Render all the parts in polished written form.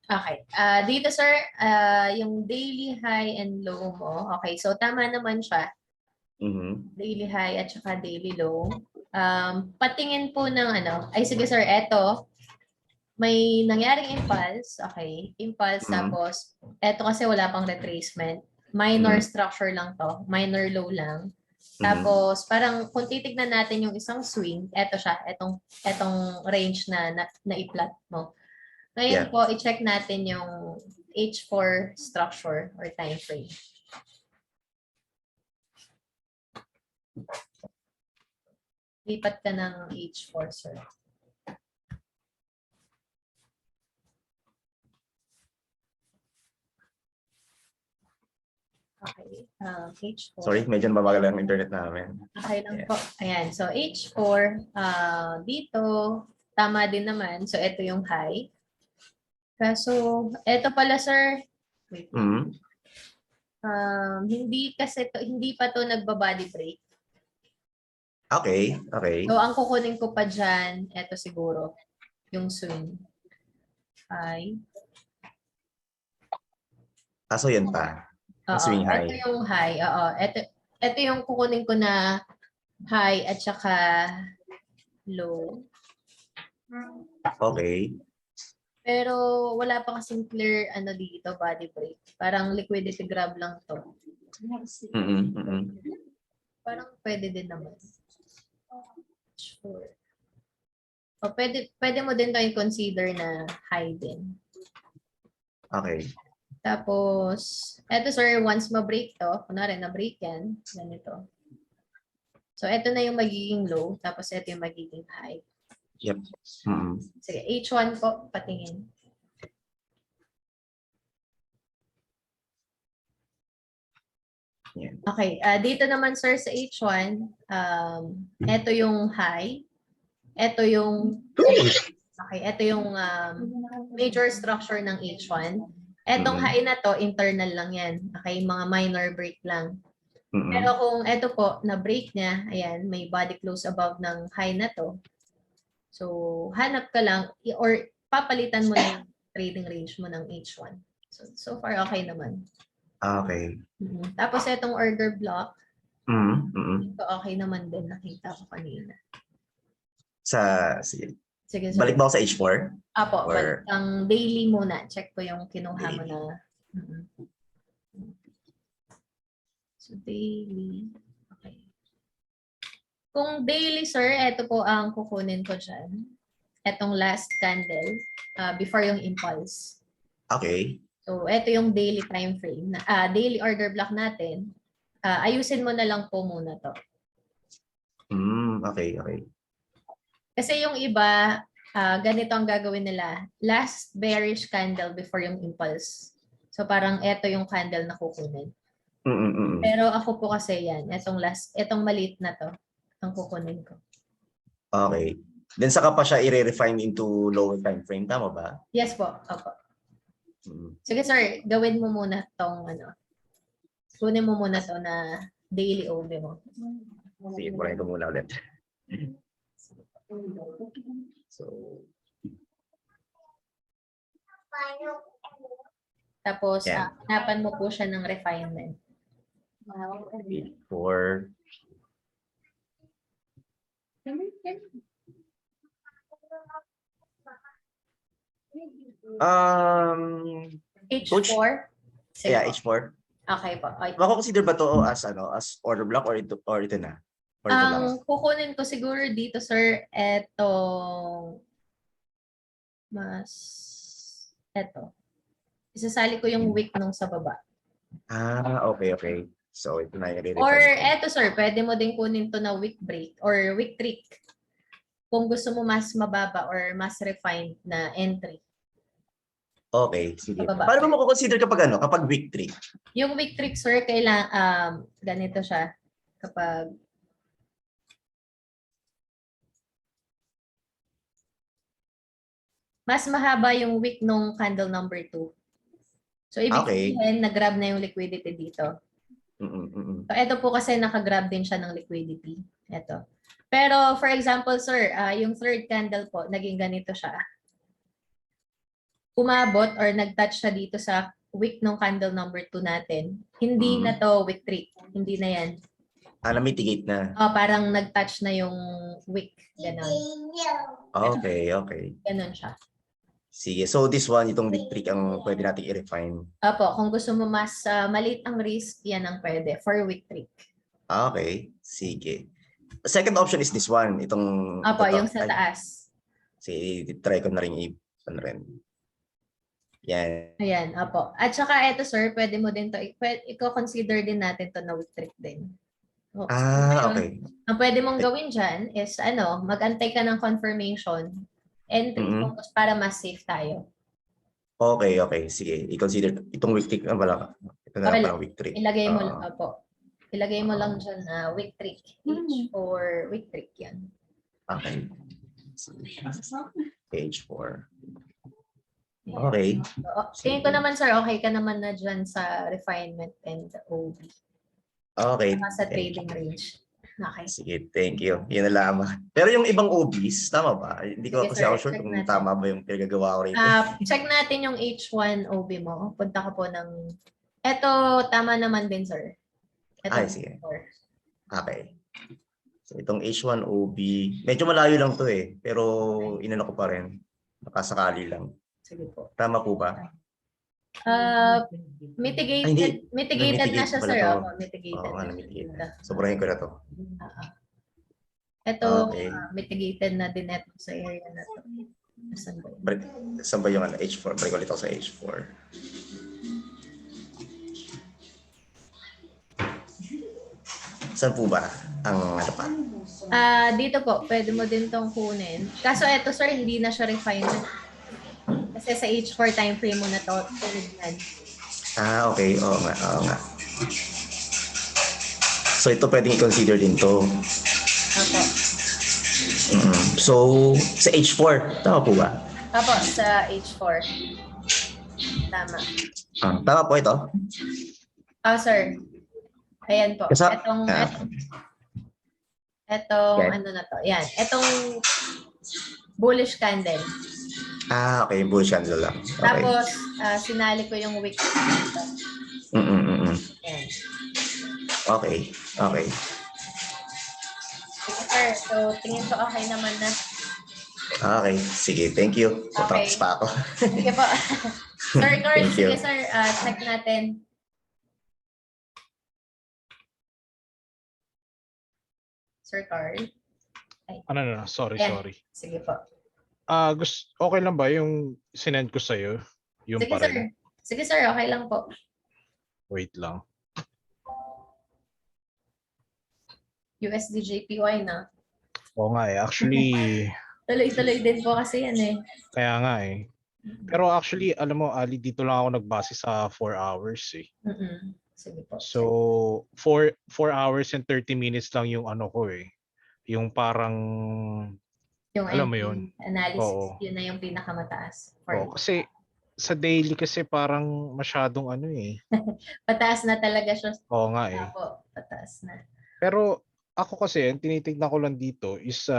Okay. Dito, sir, yung daily high and low mo. Okay. So, tama naman siya. Daily high at saka daily low. Patingin po ng ano. Ay, sige, sir. Eto. May nangyaring impulse. Okay. Impulse. Tapos, eto kasi wala pang retracement. Minor structure lang to. Minor low lang. Tapos, parang kung titignan natin yung isang swing, eto siya. Etong range na i-plot mo. Ngayon po, i-check natin yung H4 structure or time frame. Lipat ka ng H4, sir. Okay. H4. Sorry, medyo mabagal ang internet namin. Okay lang po. Ayan. So, H4, dito, tama din naman. So, ito yung high. Kaso, ito pala, sir. Wait. Hindi pa to nagba-body break. Okay, okay. So, ang kukunin ko pa dyan, ito siguro, yung swing. High. So, yan pa. Swing high. Ito yung high. Oo. Ito yung kukunin ko na high at saka low. Okay. Pero wala pa kasing clear ano dito, body break. Parang liquidity grab lang to. Parang pwede din naman. Sure. O pwede mo din to i-consider na high din. Okay. Tapos, eto sir, once ma-break to, kunwari na-break yan, ganito. So, eto na yung magiging low, tapos eto yung magiging high. Yep. Sige, H1 po, patingin. Yeah. Okay, dito naman sir sa H1, eto yung high, eto yung major structure ng H1. Etong high na to, internal lang yan. Okay, mga minor break lang. Pero kung eto po, na-break niya, ayan, may body close above ng high na to. So, hanap ka lang, or papalitan mo na yung trading range mo ng H1. So far, okay naman. Okay. Tapos etong order block, ito okay naman din, nakita ko kanina. Sige. Sige, balik ba ako sa H4? Apo, balik ang daily muna. Check ko yung kinuha mo na. So, daily. Okay. Kung daily, sir, ito po ang kukunin ko dyan. Etong last candle before yung impulse. Okay. So, ito yung daily time frame. Daily order block natin. Ayusin mo na lang po muna to. Okay, okay. Kasi yung iba, ganito ang gagawin nila. Last bearish candle before yung impulse. So, parang ito yung candle na kukunin. Pero ako po kasi yan. Itong maliit na to, ang kukunin ko. Okay. Then saka pa siya i-refine into lower time frame. Tama ba? Yes po. Opo. Sige sir, gawin mo muna tong ano. Kunin mo muna to na daily OB mo. Sige, kunin ko muna ulit. So, tapos, hanapan mo po siya ng refinement. For H4? Coach? Yeah, H4. Okay po. Mako-consider ba to as order block or ito na? Or ito lang? Ang kukunin ko siguro dito, sir, eto isasali ko yung wick nung sa baba. Okay, okay. So, ito na yung Or eto, sir, pwede mo din kunin to na wick break or wick trick. Kung gusto mo mas mababa or mas refined na entry. Okay, sige. Paano mo mako-consider kapag wick trick? Yung wick trick, sir, ganito siya. Kapag mas mahaba yung wick nung candle number 2. So, ibig sabihin, nag-grab na yung liquidity dito. So, ito po kasi nakagrab din siya ng liquidity. Ito. Pero, for example, sir, yung third candle po, naging ganito siya. umabot or nag-touch siya dito sa wick ng candle number 2 natin, hindi na to wick 3. Hindi na yan. Na-mitigate na. Parang nag-touch na yung wick. Ganon. Okay. Ganon siya. Sige. So this one, itong wick trick ang pwede nating i-refine. Opo, kung gusto mo mas maliit ang risk, yan ang pwede for wick trick. Okay. Sige. Second option is this one. Itong... Opo, ito. yung sa taas. Sige, try ko na rin ano rin. Yan. Ayan, opo. At saka ito sir, pwede mo din to, i-consider din natin to na wick trick din. So, Okay. ang pwede mong gawin dyan is mag-antay ka ng confirmation entry focus para mas safe tayo. Okay. Sige. I-consider itong week trick na pala. Ito na pala week trick. Ilagay mo lang po. Ilagay mo lang dyan na week trick. H for week trick yan. Okay. Page 4. Okay. Tingin ko naman sir, okay ka naman na dyan sa refinement and OB. Okay. Sa trading range. Okay. Sige, thank you. Yan na lamang. Pero yung ibang OBs, tama ba? Hindi ko kasi ako sure kung tama ba yung pinagagawa ko rito. Check natin yung H1 OB mo. Punta ka po ng... Ito, tama naman din, sir. Ay, sige. Okay. So, itong H1 OB, medyo malayo lang to eh. Pero inano ko pa rin. Nakasakali lang. Sige po. Tama po ba? Mitigated na siya, sir. Mitigated. Sobrahin ko na to. Ito, mitigated na din ito sa area na to. Saan ba yung H4? Balik ulit ako sa H4. Saan po ba ang ano pa? Dito po, pwede mo din tong kunin. Kaso ito, sir, hindi na siya refinement. Kasi sa H4 time frame mo na to, tinignan. Okay. Oo nga. So ito pwedeng i-consider din to. Opo. So sa H4, tama po ba? Opo, sa H4. Tama. Tama po ito? Sir. Ayan po. Ano na to? Yan. Itong bullish candle. Okay. Bullish candle lang. Okay. Tapos, sinali ko yung wick. Yan. Okay. Sir, so tingin ko okay naman na. Okay. Sige, thank you. Tapos pa ako. Sige po. Sir, Carl, sige sir, check natin. Sir Carl. No. Sorry. Sige po. Okay lang ba yung sinend ko sa'yo? Yung sige, sir. Sige, sir. Okay lang po. Wait lang. USDJPY na. Oo nga eh. Actually... Tuloy-tuloy din po kasi yan eh. Kaya nga eh. Pero actually, alam mo, Ali, dito lang ako nagbase sa 4 hours eh. Sige po. So, 4 hours and 30 minutes lang yung ano ko eh. Yung parang... Yung alam mo yun? Analysis, yun na yung pinakamataas. Kasi sa daily kasi parang masyadong ano eh. Pataas na talaga siya. Oo nga eh. Pataas na. Pero ako kasi, tinitignan ko lang dito is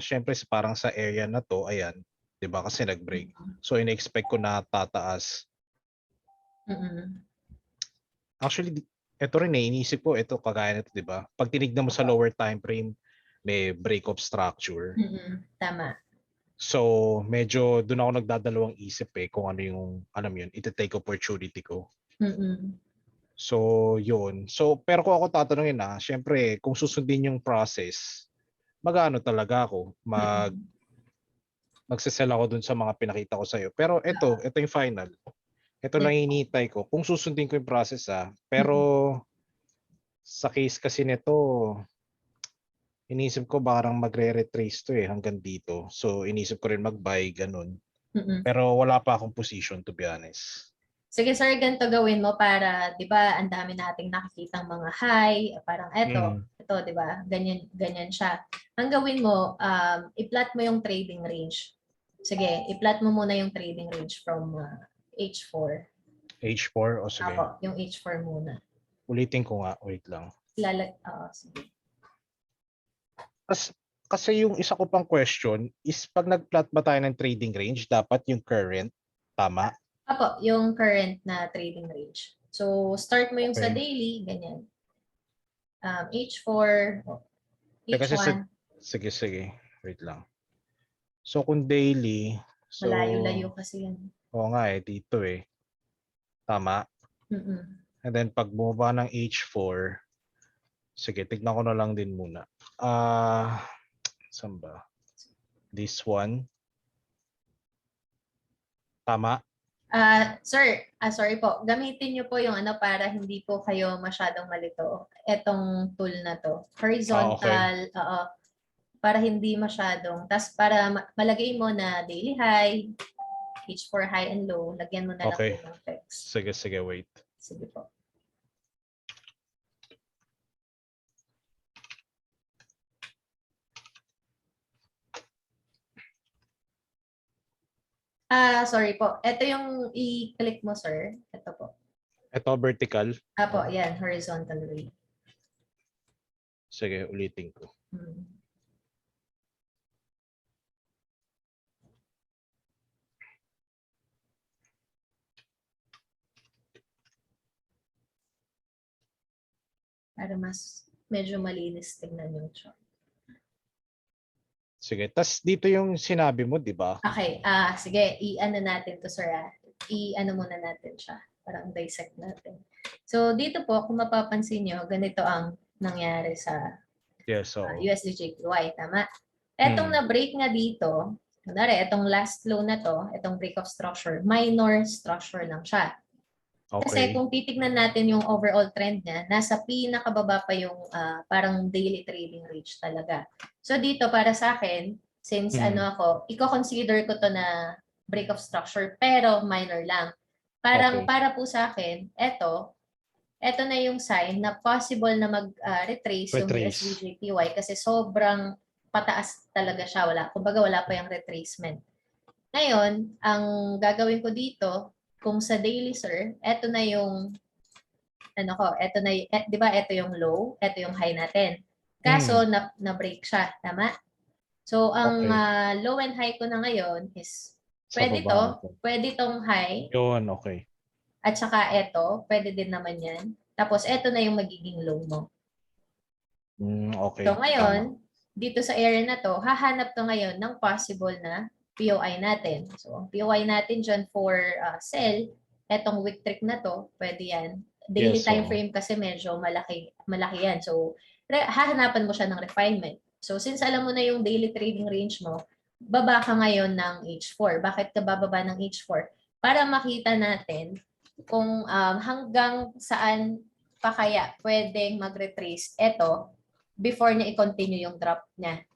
syempre parang sa area na to, ayan, 'di ba? Kasi nag-break. So ina-expect ko na tataas. Actually, ito rin iniisip ko, ito kagaya nito, 'di ba? Pag tinignan mo sa lower time frame, may break of structure. Tama. So, medyo doon ako nagdadalawang isip kung ano yung, alam yun, iti-take opportunity ko. So, yun. So, pero kung ako tatanungin syempre, kung susundin yung process, mag-ano talaga ako, magsasell ako dun sa mga pinakita ko sa'yo. Pero ito yung final. Ito lang hinihintay ko. Kung susundin ko yung process pero sa case kasi nito, inisip ko parang magre-retrace to hanggang dito. So, inisip ko rin mag-buy, ganun. Pero wala pa akong position to be honest. Sige sir, ganito gawin mo para, di ba, ang dami nating nakikitang mga high, parang ito, di ba, ganyan siya. Ang gawin mo, i-plot mo yung trading range. Sige, i-plot mo muna yung trading range from H4. H4? O sige. Ako, yung H4 muna. Ulitin ko nga, wait lang. Sige. Kasi yung isa ko pang question is pag nag-plot ba tayo ng trading range, dapat yung current Tama? Apo, yung current na trading range. So, start mo yung sa Okay. daily, ganyan. H4, Kasi H1, sige. Wait lang. So kung daily, so malayo-layo kasi yan. oo nga dito Tama. Mm-mm. And then pag bumaba ng H4, sige, tignan ko na lang din muna. Saan ba? This one. Tama? Sir, sorry po. Gamitin niyo po yung para hindi po kayo masyadong malito. Etong tool na to. Okay. Horizontal, para hindi masyadong. Tas para malagay mo na daily high, H4 high and low, lagyan mo na lang Okay. po ng text. Sige, wait. Sige po. Sorry po. Ito yung i-click mo, sir. Ito po. Ito vertical. Apo, yan. Horizontal rate. Sige, ulitin ko. Para mas medyo malinis tingnan yung chart. Sige, tas dito yung sinabi mo, di ba? Okay, sige, i-ano natin to, sir. I-ano muna natin siya. Parang dissect natin. So, dito po, kung mapapansin nyo, ganito ang nangyari sa Yes, so. USDJPY, tama? Etong na-break nga dito, kunwari, etong last low na to, etong break of structure, minor structure lang siya. Kasi Okay. kung titignan natin yung overall trend niya, nasa pinakababa pa yung parang daily trading range talaga. So dito para sa akin, since i-consider ko to na break of structure pero minor lang. Parang Okay. para po sa akin, eto na yung sign na possible na mag-retrace yung Retrace. USDJPY kasi sobrang pataas talaga siya. Kumbaga wala pa yung retracement. Ngayon, ang gagawin ko dito, kung sa daily, sir, eto na yung eto na, 'di ba, eto yung low, eto yung high natin. Kaso na-break siya, tama? So ang low and high ko na ngayon is Sa baba. pwede tong high Yun, okay. at saka eto, pwede din naman 'yan. Tapos eto na yung magiging low mo. Okay. So ngayon, dito sa area na to, hahanap to ngayon ng possible na POI natin. So, ang POI natin dyan for sell, etong wick trick na to, pwede yan. Daily time frame kasi medyo malaki yan. So, hahanapan mo siya ng refinement. So, since alam mo na yung daily trading range mo, baba ka ngayon ng H4. Bakit ka bababa ng H4? Para makita natin kung hanggang saan pa kaya pwedeng mag-retrace ito before niya i-continue yung drop niya.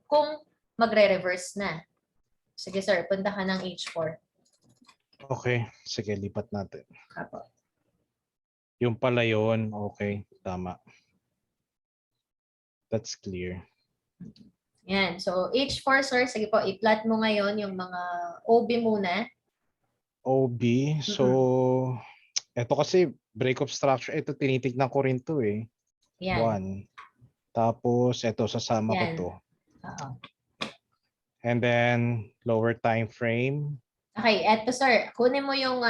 Kung magre-reverse na. Sige sir, punta ka ng H4. Okay, sige, lipat natin. Apo. Yung pala yun, okay, tama. That's clear. Yan, so H4 sir, sige po, i-plot mo ngayon yung mga OB muna. OB, so, eto kasi break of structure, ito tinitignan ko rin to Yan. 1. Tapos, eto, sasama ko to. And then, lower time frame. Okay, eto sir, kunin mo yung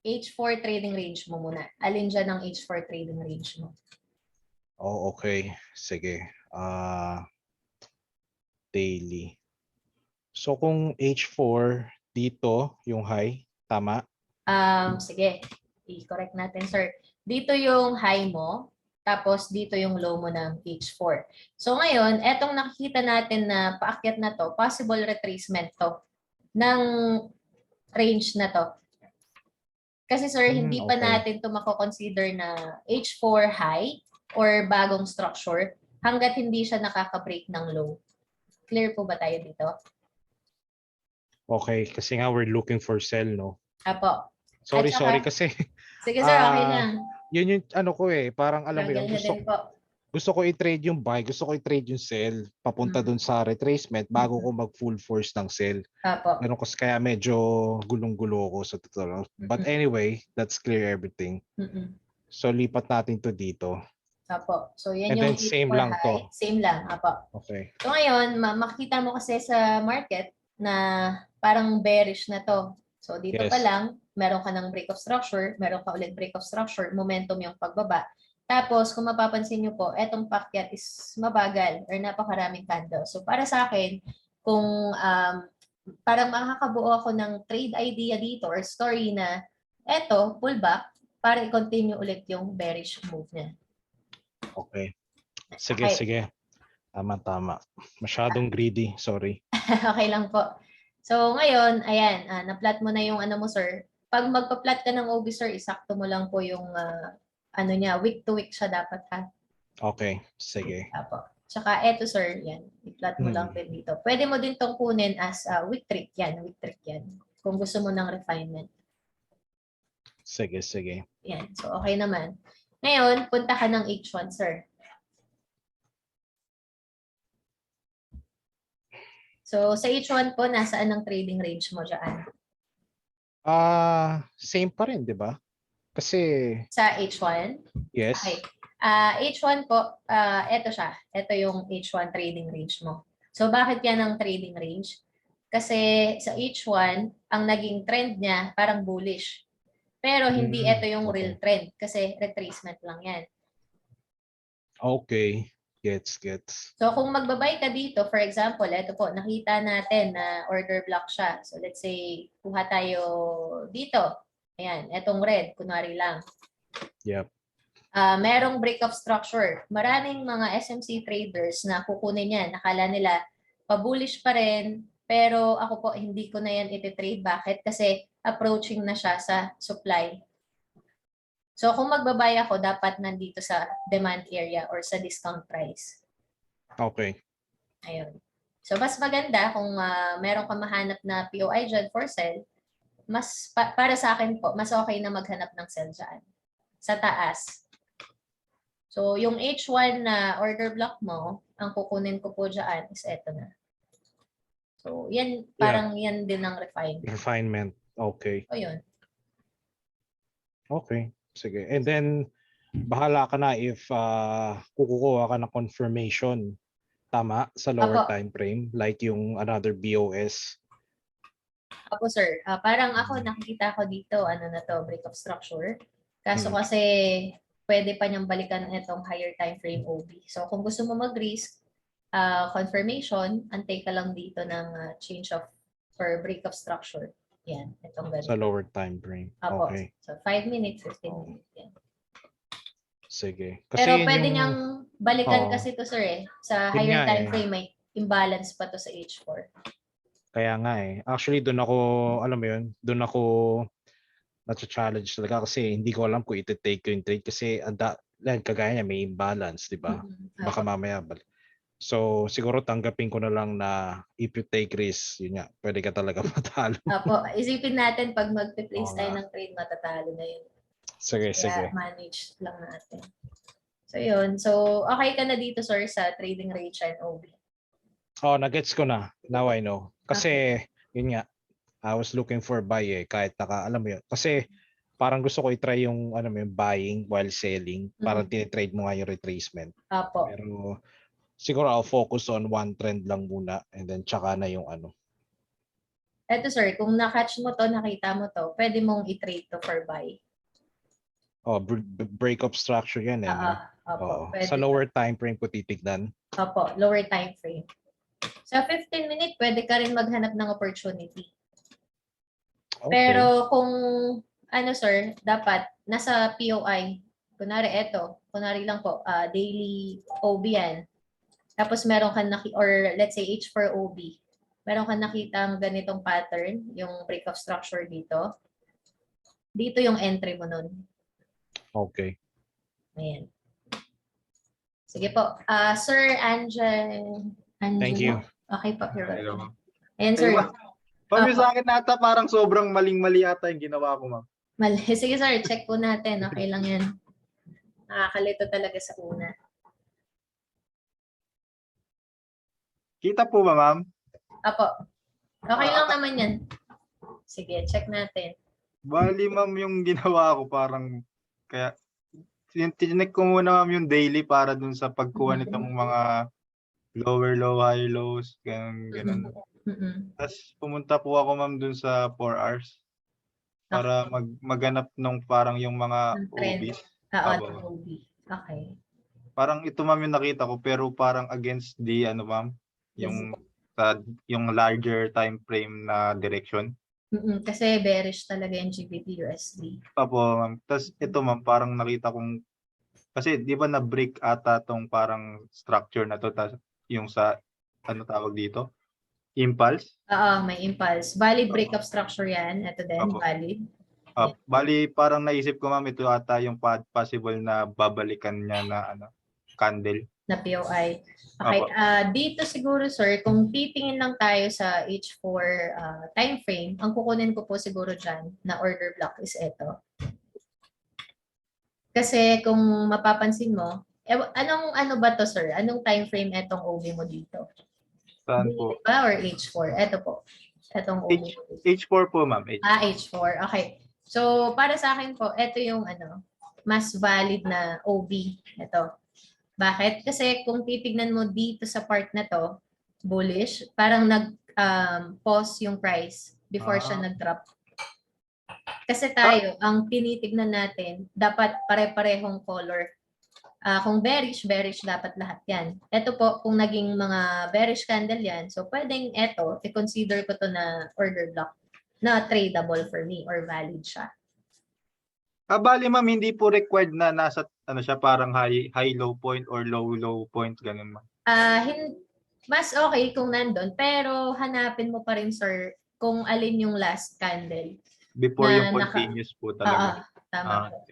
H4 trading range mo muna. Alin dyan ang H4 trading range mo? Oh, okay. Sige. Daily. So, kung H4, dito, yung high, tama? Sige, i-correct natin sir. Dito yung high mo, tapos dito yung low mo ng H4. So ngayon, etong nakikita natin na paakyat na to, possible retracement to ng range na to. Kasi sir, hindi pa natin to mako-consider na H4 high or bagong structure hanggat hindi siya nakaka-break ng low. Clear po ba tayo dito? Okay, kasi nga we're looking for sell, no? Apo. Sorry kasi. Sige sir, okay lang. Yun yung ano ko parang alam mo yun, gusto ko i-trade yung buy, gusto ko i-trade yung sell, papunta dun sa retracement bago ko mag full force ng sell. Apo. Ganun kasi kaya medyo gulong-gulo ko sa totoo. But anyway, that's clear everything. So lipat natin to dito. Apo. So yan And yung then same lang high. to. Same lang, apo. Okay. So ngayon, makikita mo kasi sa market na parang bearish na to. So dito Yes. pa lang, meron ka ng break of structure, meron ka ulit break of structure, momentum yung pagbaba. Tapos, kung mapapansin nyo po, etong pakyat is mabagal or napakaraming candle. So, para sa akin, kung parang makakabuo ako ng trade idea dito or story na eto, pullback, para i-continue ulit yung bearish move niya. Okay. Sige, Okay. sige. Tama. Masyadong greedy. Sorry. Okay lang po. So, ngayon, ayan, na-plot mo na yung ano mo, sir. Pag magpa-plot ka ng OB, sir, isakto mo lang po yung ano niya, week to week siya dapat, ha? Okay. Sige. Apo. Tsaka eto, sir, yan. I-plot mo lang din dito. Pwede mo din tong kunin as week trick yan. Week trick yan. Kung gusto mo ng refinement. Sige. Yan. So, okay naman. Ngayon, punta ka ng H1, sir. So, sa H1 po, nasaan ang trading range mo dyan? Same pa rin, 'di ba? Kasi Sa H1? yes. Okay. H1 po, eto siya. Ito yung H1 trading range mo. So, bakit yan ang trading range? Kasi sa H1, ang naging trend niya parang bullish. Pero hindi ito yung okay. real trend kasi retracement lang yan. Okay. Gets. So, kung magbabay ka dito, for example, ito po, nakita natin na order block siya. So, let's say, kuha tayo dito. Ayan, etong red, kunwari lang. Yep. Merong break of structure. Maraming mga SMC traders na kukunin yan. Nakala nila, pa-bullish pa rin, pero ako po, hindi ko na yan iti-trade. Bakit? Kasi approaching na siya sa supply. So, kung magbabay ako, dapat nandito sa demand area or sa discount price. Okay. Ayun. So, mas maganda kung meron ka mahanap na POI dyan for sell, mas, para sa akin po, mas okay na maghanap ng sell dyan. Sa taas. So, yung H1 na order block mo, ang kukunin ko po dyan is eto na. So, yan, parang yan din ang Refinement. Okay. O yun. Okay. Sige. And then, bahala ka na if kukuha ka ng confirmation. Tama? Sa lower Apo. time frame. Like yung another BOS. Apo, sir. Parang ako, nakikita ko dito, ano na to, break of structure. Kaso kasi, pwede pa niyang balikan itong higher time frame OB. So, kung gusto mo mag-risk, confirmation, antay ka lang dito ng change of or break of structure. Yan, itong ganito. Sa lower time frame. Apo. Okay. So, 5 minutes, 15 minutes. Yan. Sige. Kasi Pero pwede niyang balikan kasi to, sir, eh. Sa Yun higher nga, time frame, may imbalance pa to sa H4. Kaya nga eh. Actually, doon ako, alam mo yun, doon ako na-challenge talaga kasi hindi ko alam kung iti-take ko yung trade kasi kagaya niya may imbalance, di ba? Baka mamaya balik. So, siguro tanggapin ko na lang na if you take risk, yun nga, pwede ka talaga matalo. Apo, isipin natin pag mag-place Oo tayo nga. ng trade, matatalo na yun. Sige. Kaya manage lang natin. So, yun. So, okay ka na dito, sir, sa trading range and OB. Oh, nagets ko na. Now I know. Kasi, yun nga, I was looking for buy eh, kahit alam mo yun. Kasi, parang gusto ko i-try yung, buying while selling. Parang tinitrade mo nga yung retracement. Apo. Pero, siguro I'll focus on one trend lang muna and then tsaka na yung ano. Eto, sir, kung na-catch mo to, nakita mo to, pwede mong i-trade to for buy. Oh, break of structure yan eh. Apo, Sa lower time frame ko titignan. Apo, lower time frame. Sa 15 minute, pwede ka rin maghanap ng opportunity. Okay. Pero kung, sir, dapat nasa POI. Kunwari lang po, daily OB yan. Tapos meron kang or let's say H4 OB. Meron kang nakitang ganitong pattern, yung break of structure dito. Dito yung entry mo nun. Okay. Ayan. Sige po. Sir Angelo. Thank you. Okay po. You're welcome. Ayan, sir. Ma'am, sa akin nata parang sobrang maling-mali ata yung ginawa ko, ma'am. Mali. Sige, sir. Check po natin. Okay lang yan. Nakakalito talaga sa una. Kita po ba, ma'am? Apo. Okay lang naman yan. Sige, check natin. Bali, ma'am, yung ginawa ko parang kaya tinek ko muna, ma'am, yung daily para dun sa pagkuha nitong mga lower low, high lows, ganun. Tapos pumunta po ako, ma'am, dun sa 4 hours. para maganap nung parang yung mga Ng trend. OBs. Oo, Opo. ng OB. Okay. Parang ito ma'am yung nakita ko pero parang against the ano ma'am, yung yung larger time frame na direction. Kasi bearish talaga yung GBP USD. Opo ma'am. Tapos ito ma'am parang nakita kong kasi di ba na-break ata tong parang structure na to tas yung sa ano tawag dito? Impulse. Oo, may impulse. Valid breakup structure yan. Ito din, Opo. valid. Bali parang naisip ko ma'am ito ata yung possible na babalikan niya na ano candle. Na POI. Okay, Opo. dito siguro sir, kung titingin lang tayo sa H4 time frame, ang kukunin ko po siguro dyan na order block is ito. Kasi kung mapapansin mo, anong ano ba to sir? Anong time frame etong OB mo dito? Saan Daily po? ba or H4? Ito po. Etong OB mo dito. H4 po ma'am. H4. Okay. So, para sa akin po, ito yung mas valid na OB. Ito. Bakit? Kasi kung titignan mo dito sa part na to, bullish, parang nag-pause yung price before siya nag-drop. Kasi tayo, ang tinitignan natin, dapat pare-parehong color. Kung bearish, bearish dapat lahat yan. Ito po, kung naging mga bearish candle yan, so pwedeng ito, i-consider ko to na order block na tradable for me or valid siya. Bali ma'am, hindi po required na nasa ano siya parang high low point or low point ganun ma'am. Mas okay kung nandun, pero hanapin mo pa rin sir kung alin yung last candle. Before yung continuous po talaga. Tama po.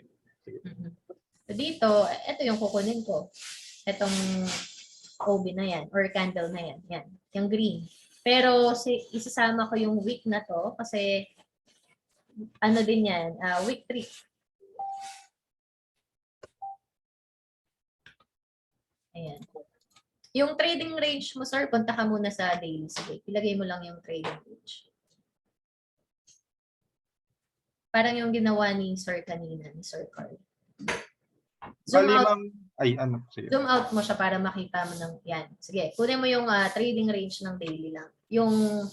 So dito, ito yung kukunin ko. Itong OB na yan or candle na yan. Yan, yung green. Pero isasama ko yung wick na to kasi ano din yan, wick 3. Ayan. Yung trading range mo, sir, punta ka muna sa daily. Sige, ilagay mo lang yung trading range. Parang yung ginawa ni sir kanina, ni Sir Carl. Zoom Bali out, ma'am, ay ano sige. zoom out mo siya para makita mo ng yan. Sige, kunin mo yung trading range ng daily lang. Yung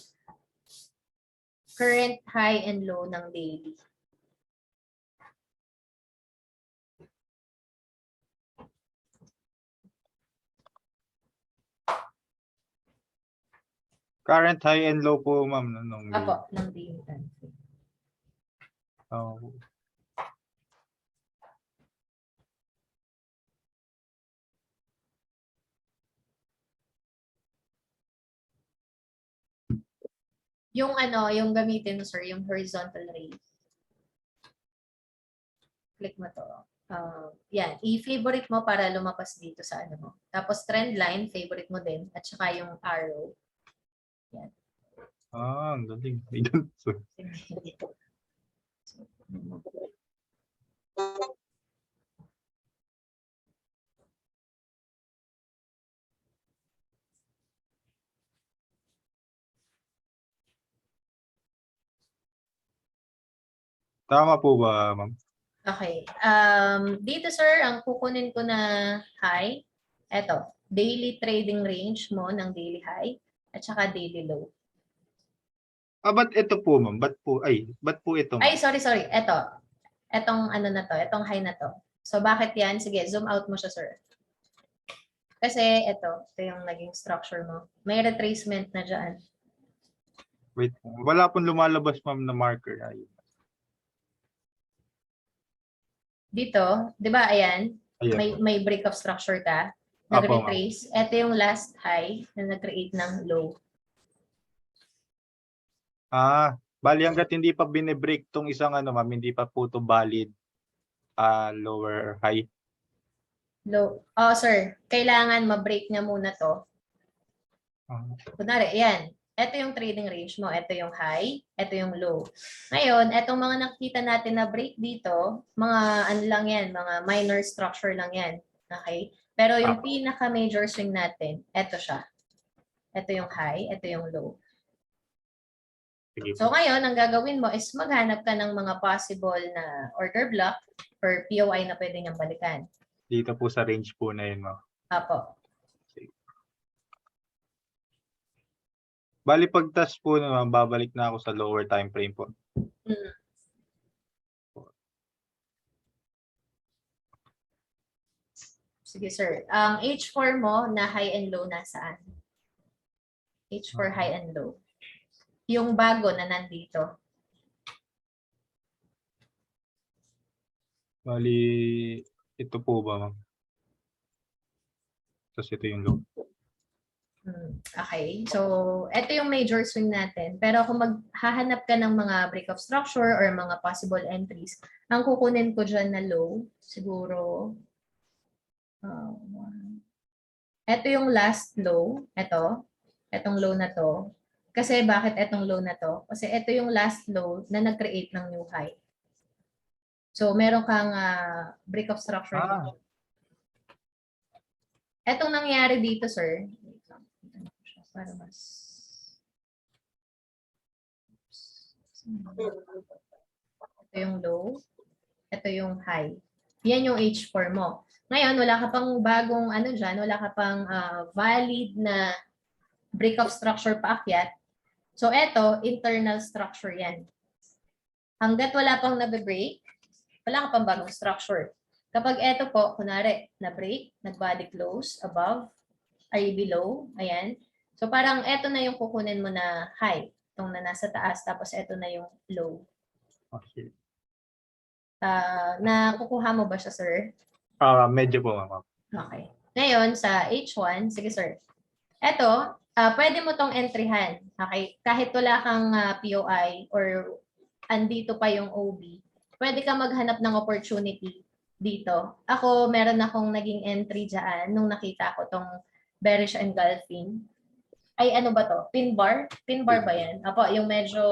current high and low ng daily. Current high and low po ma'am nung Apo, ng daily time frame. Oh. Yung yung gamitin mo sir, yung horizontal rays. Click mo to. Yan, i-favorite mo para lumapas dito sa mo. Tapos trend line, favorite mo din. At saka yung arrow. Yan. Ang galing. Tama po ba, ma'am? Okay. Dito sir, ang kukunin ko na high, eto, daily trading range mo ng daily high at saka daily low. Ba't ito po, ma'am? Ba't po ito, ma'am? Ay, sorry. Etong na to, etong high na to. So, bakit yan? Sige, zoom out mo siya, sir. Kasi ito yung naging structure mo. May retracement na dyan. Wait, wala pong lumalabas, ma'am, na marker. Ay. Dito, di ba, ayan, Ayan. may breakup structure ka, Apo, nag-retrace. Ito yung last high na nag-create ng low. Bali hangga't hindi pa bine-break tong isang ma'am, hindi pa po to valid lower high. Low. Oh, sir, kailangan ma-break niya muna to. Kunwari, ayan. Ito yung trading range mo. Ito yung high. Ito yung low. Ngayon, etong mga nakita natin na break dito, mga ano lang yan, mga minor structure lang yan. Okay? Pero yung pinaka-major swing natin, ito siya. Ito yung high, ito yung low. So ngayon, ang gagawin mo is maghanap ka ng mga possible na order block or POI na pwede niyang balikan. Dito po sa range po na yun, ma'am. Apo. Bali pagtas po naman, babalik na ako sa lower time frame po. Sige, sir. Ang H4 mo na high and low nasaan? H4 high and low. Yung bago na nandito. Bali, ito po ba, ma'am? Tapos ito yung low. Okay. So, ito yung major swing natin. Pero kung maghahanap ka ng mga break of structure or mga possible entries, ang kukunin ko dyan na low, siguro, ito yung last low. Itong low na to. Kasi bakit itong low na to? Kasi ito yung last low na nag-create ng new high. So, meron kang break of structure dito. Etong nangyari dito, sir, para mas... Ito yung low. Ito yung high. Yan yung H4 mo. Ngayon, wala ka pang bagong ano dyan, wala ka pang valid na break of structure paakyat. So, ito, internal structure yan. Hanggat wala pang nabe-break, wala ka pang bagong structure. Kapag ito po, kunwari, na-break, nag-body close, above, ay below, ayan. So, parang ito na yung kukunin mo na high, itong na nasa taas, tapos ito na yung low. Okay. Nakukuha mo ba siya, sir? Medyo po, ma'am. Okay. Ngayon, sa H1, sige, sir. Ito, pwede mo tong entryhan. Okay? Kahit wala kang POI or andito pa yung OB, pwede ka maghanap ng opportunity dito. Ako, meron akong naging entry dyan nung nakita ko tong bearish engulfing. Ay, ano ba to? Pin bar? Pin bar ba yan? Apo, yung medyo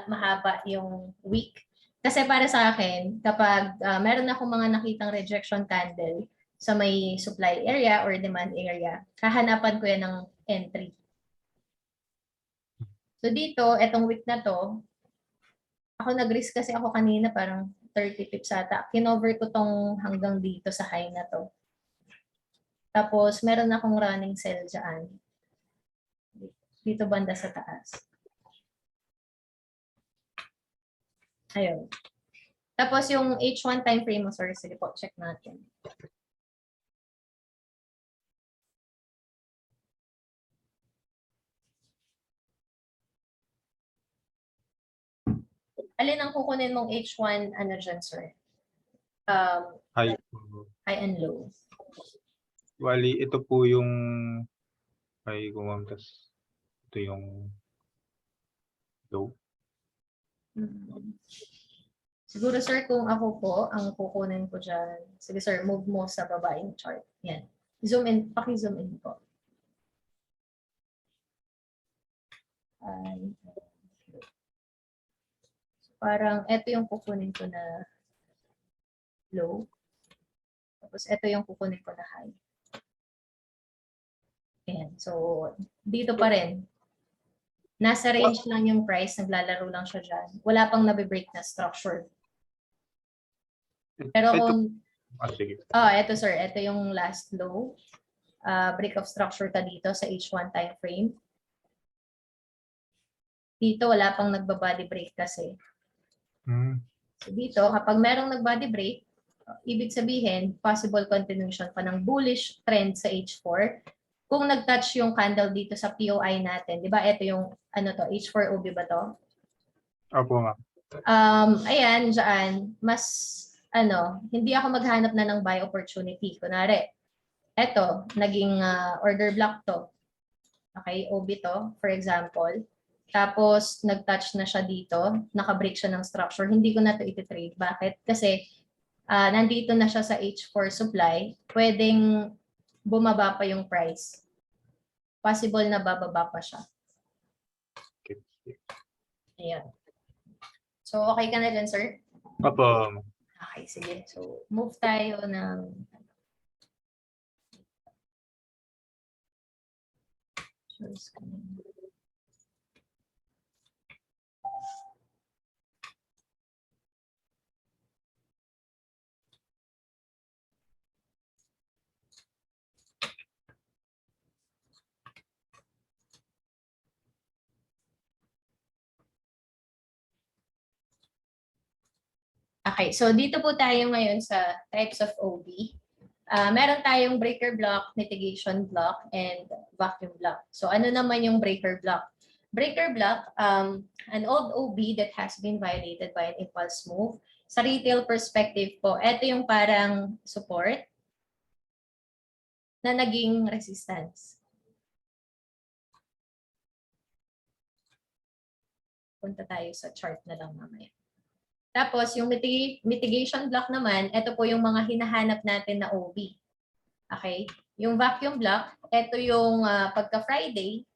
mahaba yung wick. Kasi para sa akin, kapag meron akong mga nakitang rejection candle sa may supply area or demand area, hahanapan ko yan ng entry. So dito, etong wick na to, ako nag-risk kasi ako kanina parang 30 pips ata. Kinover ko tong hanggang dito sa high na to. Tapos, meron akong running sell dyan. Dito banda sa taas. Ayun. Tapos, yung H1 time frame mo, sorry, sige po, check natin. Alin ang kukunin mong H1, ano dyan, sir? High. High and low. Bali, ito po yung high ko, ma'am. Tapos ito yung low. Siguro, sir, kung ako po, ang kukunin ko dyan, sige, sir, move mo sa babaeng chart. Yan. Zoom in, paki-zoom in po. Parang ito yung kukunin ko na low. Tapos ito yung kukunin ko na high. Ayan. So, dito pa rin. Nasa range lang yung price. Naglalaro lang siya dyan. Wala pang nabibreak na structure. Pero kung... Sige. Ito sir. Ito yung last low. Break of structure ka dito sa H1 time frame. Dito wala pang nagbabody break kasi. So dito, kapag merong nag-body break, ibig sabihin, possible continuation pa ng bullish trend sa H4. Kung nag-touch yung candle dito sa POI natin, di ba? Ito yung, ano to, H4OB ba to? Opo, ma'am. Ayan, dyan, mas, hindi ako maghanap na ng buy opportunity. Kunwari, eto, naging order block to. Okay, OB to, for example. Tapos, nag-touch na siya dito, naka-break siya ng structure. Hindi ko na to iti-trade. Bakit? Kasi, nandito na siya sa H4 supply, pwedeng bumaba pa yung price. Possible na bababa pa siya. Ayan. So, okay ka na dyan, sir? Opo. Okay, sige. So, move tayo ng... Okay, so dito po tayo ngayon sa types of OB. meron tayong breaker block, mitigation block, and vacuum block. So ano naman yung breaker block? Breaker block, an old OB that has been violated by an impulse move. Sa retail perspective po, ito yung parang support na naging resistance. Punta tayo sa chart na lang mamaya. Tapos, yung mitigation block naman, ito po yung mga hinahanap natin na OB. Okay? Yung vacuum block, ito yung pagka-Friday.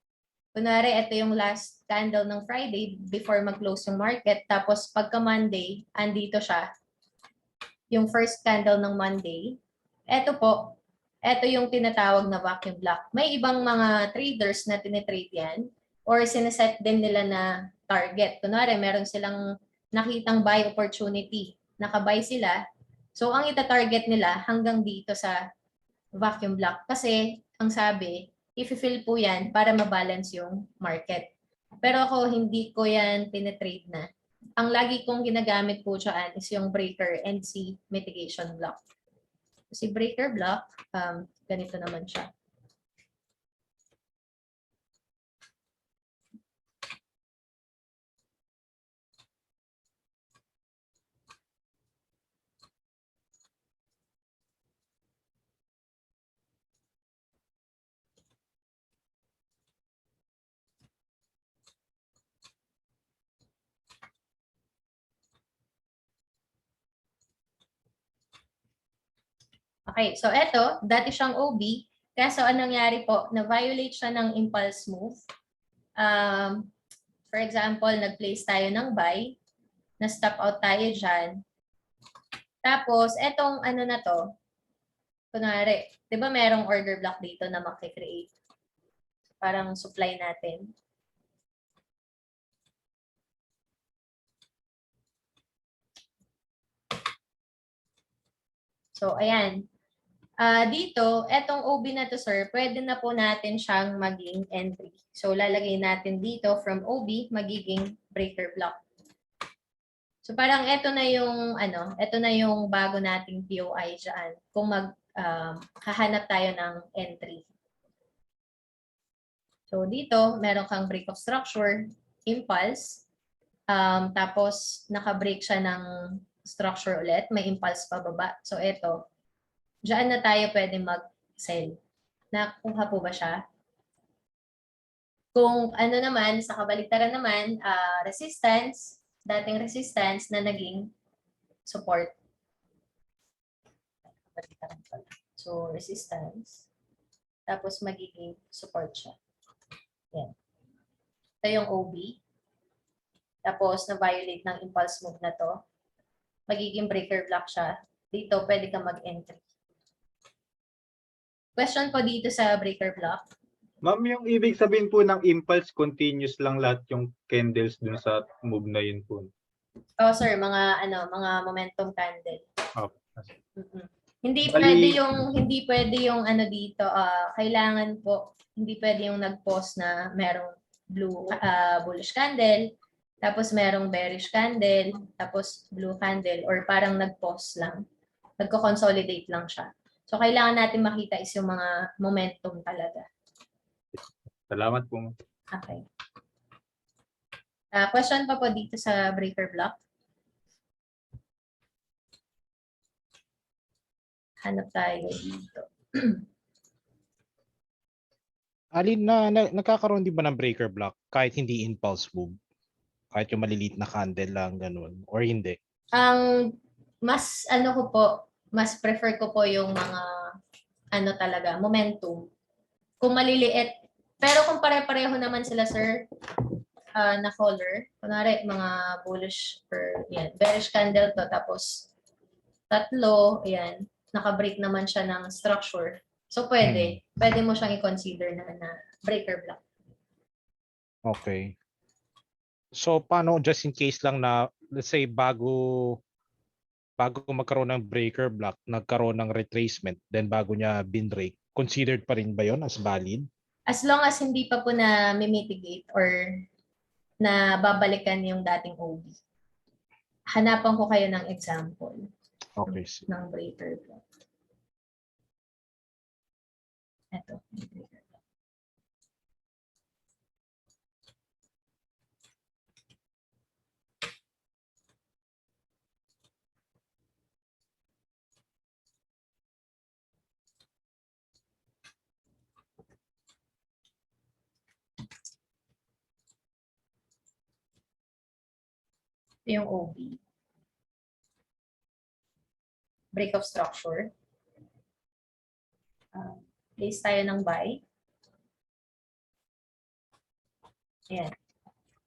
Kunwari, ito yung last candle ng Friday before mag-close yung market. Tapos, pagka-Monday, andito siya. Yung first candle ng Monday. Ito po, ito yung tinatawag na vacuum block. May ibang mga traders na tinitrade yan or sineset din nila na target. Kunwari, meron silang nakitang buy opportunity. Nakabuy sila. So, ang ita-target nila hanggang dito sa vacuum block. Kasi, ang sabi, i-fill po yan para mabalance yung market. Pero ako, hindi ko yan tinitrade na. Ang lagi kong ginagamit po dyan is yung breaker and si mitigation block. Si breaker block, ganito naman siya. Okay, so eto, dati siyang OB. Kaso anong nangyari po, na-violate siya ng impulse move. For example, nag-place tayo ng buy, na-stop out tayo dyan. Tapos, etong ano na to, kunwari, di ba merong order block dito na makikreate? Parang supply natin. So, ayan. Dito, etong OB na to, sir, pwede na po natin siyang maging entry. So, lalagay natin dito from OB, magiging breaker block. So, parang ito na yung, ito na yung bago nating POI dyan. Kung hahanap tayo ng entry. So, dito, meron kang break of structure, impulse, tapos naka-break siya ng structure ulit, may impulse pababa. So, ito, diyan na tayo pwede mag-sell. Nakuha po ba siya? Kung ano naman, sa kabaliktaran naman, resistance, dating resistance na naging support. So, resistance. Tapos magiging support siya. Yan. Ito yung OB. Tapos, na-violate ng impulse move na to. Magiging breaker block siya. Dito, pwede ka mag-entry. Question po dito sa breaker block. Ma'am, yung ibig sabihin po ng impulse, continuous lang lahat yung candles dun sa move na yun po. Oh, sir, mga momentum candle. Okay. Hindi pwede yung dito, kailangan po hindi pwede yung nag-pause na merong bullish candle, tapos merong bearish candle, tapos blue candle, or parang nag-pause lang. Nagko-consolidate lang siya. So, kailangan natin makita is yung mga momentum talaga. Salamat po. Okay. Question pa po dito sa breaker block. Hanap tayo dito. Alin nagkakaroon din ba ng breaker block kahit hindi impulse move? Kahit yung maliliit na candle lang, ganun. Or hindi? Ang mas mas prefer ko po yung mga talaga, momentum. Kung maliliit, pero kung pare-pareho naman sila, sir, na color, kunwari mga bullish or bearish candle to, tapos tatlo, naka-break naman siya ng structure. So pwede mo siyang i-consider na breaker block. Okay. So paano, just in case lang na, let's say bago magkaroon ng breaker block, nagkaroon ng retracement, then bago niya binrake, considered pa rin ba yon as valid? As long as hindi pa po na mitigate or na babalikan yung dating OB. Hanapan ko kayo ng example. Okay. Ng breaker block. Ito. Ito yung OB. Break of structure. Place tayo ng buy. Ayan.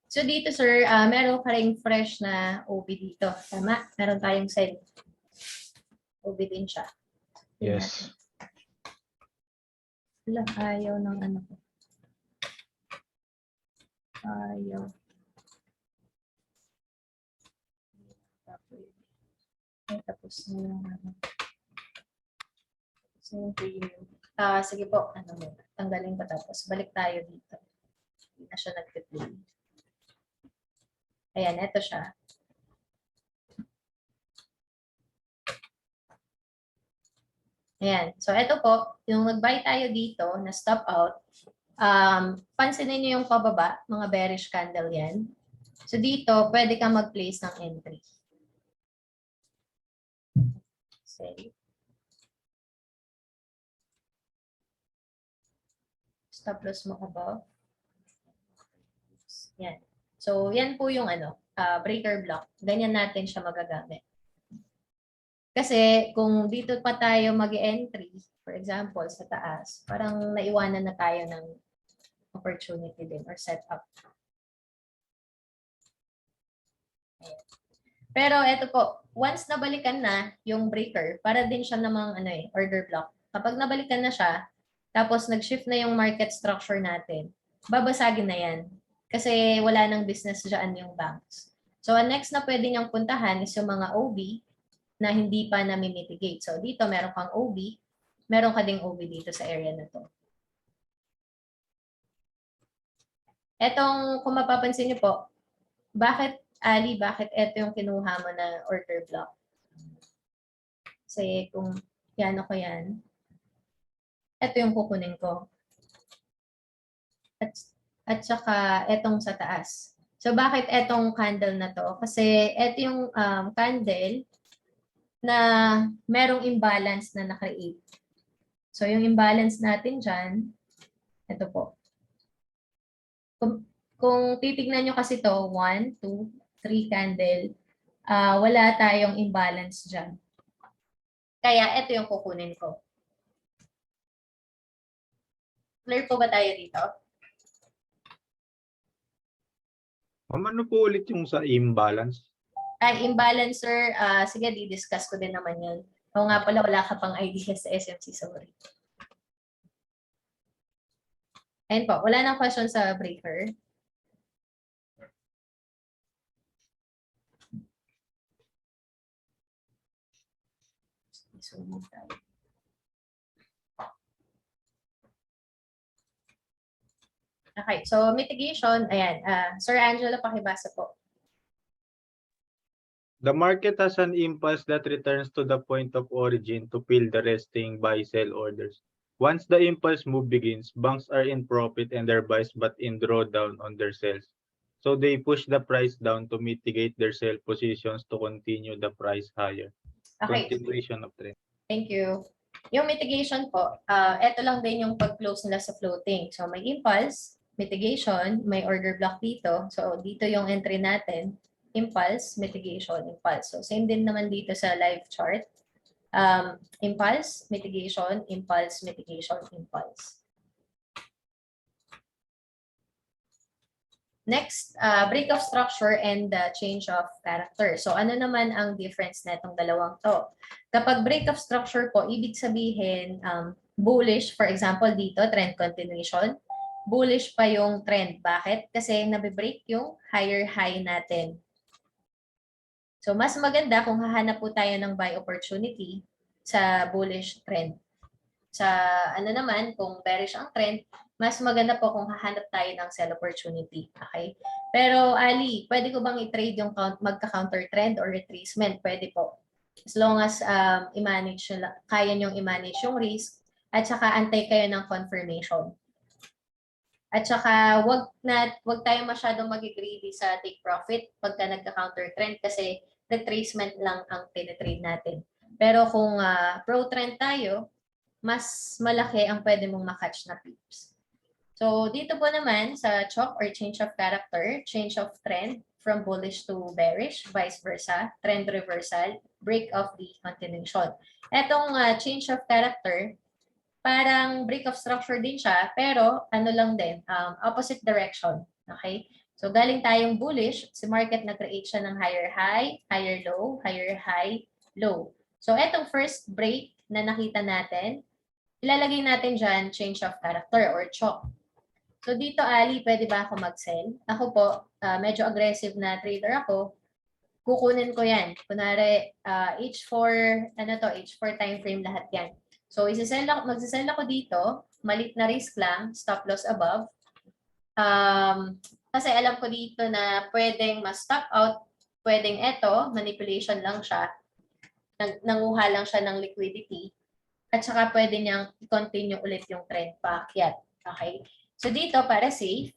So dito sir, meron ka ring fresh na OB dito. Tama? Meron tayong sell. OB din siya. Yes. Wala, ayaw ng ano ko. Ayaw. Ay, tapos na yung ano. Tapos na yung premium. Sige po, ano mo. Tanggalin ko tapos. Balik tayo dito. Hindi na siya nag-play. Ayan, eto siya. Ayan. So, eto po, yung nag-buy tayo dito na stop out, pansinin niyo yung pababa, mga bearish candle yan. So, dito, pwede kang mag-place ng entry. Sell. Stop loss mo above. Yan. So, yan po yung ano, breaker block. Ganyan natin siya magagamit. Kasi kung dito pa tayo mag-entry, for example, sa taas, parang naiwanan na tayo ng opportunity din or setup. Ayan. Pero ito po, once nabalikan na yung breaker, para din siya namang ano order block. Kapag nabalikan na siya, tapos nag-shift na yung market structure natin, babasagin na yan. Kasi wala nang business dyan yung banks. So, ang next na pwede niyang puntahan is yung mga OB na hindi pa nami-mitigate. So, dito meron kang OB, meron ka ding OB dito sa area na to. Etong, kung mapapansin niyo po, bakit, Ali, bakit ito yung kinuha mo na order block? Kasi kung yan ako yan, ito yung kukunin ko. At saka etong sa taas. So, bakit etong candle na to? Kasi ito yung candle na merong imbalance na na-create. So, yung imbalance natin dyan, ito po. Kung titignan nyo kasi to 1, 2, 3 candle, wala tayong imbalance dyan. Kaya ito yung kukunin ko. Clear po ba tayo dito? Ano po ulit yung sa imbalance? Imbalance, sir, sige, di-discuss ko din naman yun. O nga pala, wala ka pang idea sa SMC, sorry. Ayun po, wala nang question sa breaker. Sumog tayo. Okay, so mitigation, ayan. Sir Angelo, pakibasa po. The market has an impulse that returns to the point of origin to fill the resting buy-sell orders. Once the impulse move begins, banks are in profit and their buys but in drawdown on their sells. So they push the price down to mitigate their sell positions to continue the price higher. Okay. Continuation of trend. Thank you. Yung mitigation po, ito lang din yung pag-close nila sa floating. So may impulse, mitigation, may order block dito. So dito yung entry natin, impulse, mitigation, impulse. So same din naman dito sa live chart. Impulse, mitigation, impulse, mitigation, impulse. Next, break of structure and change of character. So ano naman ang difference na itong dalawang to? Kapag break of structure po, ibig sabihin bullish, for example dito, trend continuation. Bullish pa yung trend. Bakit? Kasi nabe-break yung higher high natin. So mas maganda kung hahanap po tayo ng buy opportunity sa bullish trend. Sa ano naman, kung bearish ang trend, mas maganda po kung hahanap tayo ng sell opportunity. Okay? Pero Ali, pwede ko bang i-trade yung magka-counter trend or retracement? Pwede po. As long as i-manage, kaya nyong i-manage yung risk at saka antay kayo ng confirmation. At saka wag tayo masyadong mag-greedy sa take profit pagka nagka-counter trend kasi retracement lang ang tinitrade natin. Pero kung pro trend tayo, mas malaki ang pwede mong makatch na pips. So dito po naman sa chalk or change of character, change of trend from bullish to bearish, vice versa, trend reversal, break of the continuation. Etong change of character, parang break of structure din siya, pero ano lang din, opposite direction. Okay? So galing tayong bullish, si market nag-create siya ng higher high, higher low, higher high, low. So etong first break na nakita natin, ilalagay natin dyan change of character or chalk. So dito, Ali, pwede ba ako mag-sell? Ako po, medyo aggressive na trader ako. Kukunin ko yan. Kunwari, H4, H4 time frame lahat yan. So magsisell ako dito, malit na risk lang, stop loss above. Kasi alam ko dito na pwedeng ma-stop out, pwedeng eto, manipulation lang siya. Nanguha lang siya ng liquidity. At saka pwede niyang i-continue ulit yung trend paakyat. Okay? So dito, para safe,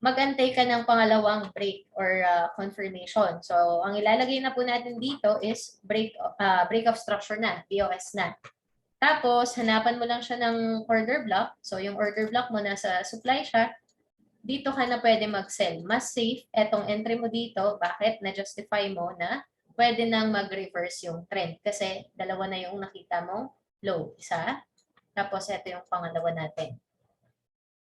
mag-antay ka ng pangalawang break or confirmation. So ang ilalagay na po natin dito is break of structure na, BOS na. Tapos, hanapan mo lang siya ng order block. So yung order block mo nasa supply siya, dito ka na pwede mag-sell. Mas safe etong entry mo dito. Bakit? Na-justify mo na pwede nang mag-reverse yung trend. Kasi dalawa na yung nakita mong low. Isa. Tapos ito yung pangalawa natin.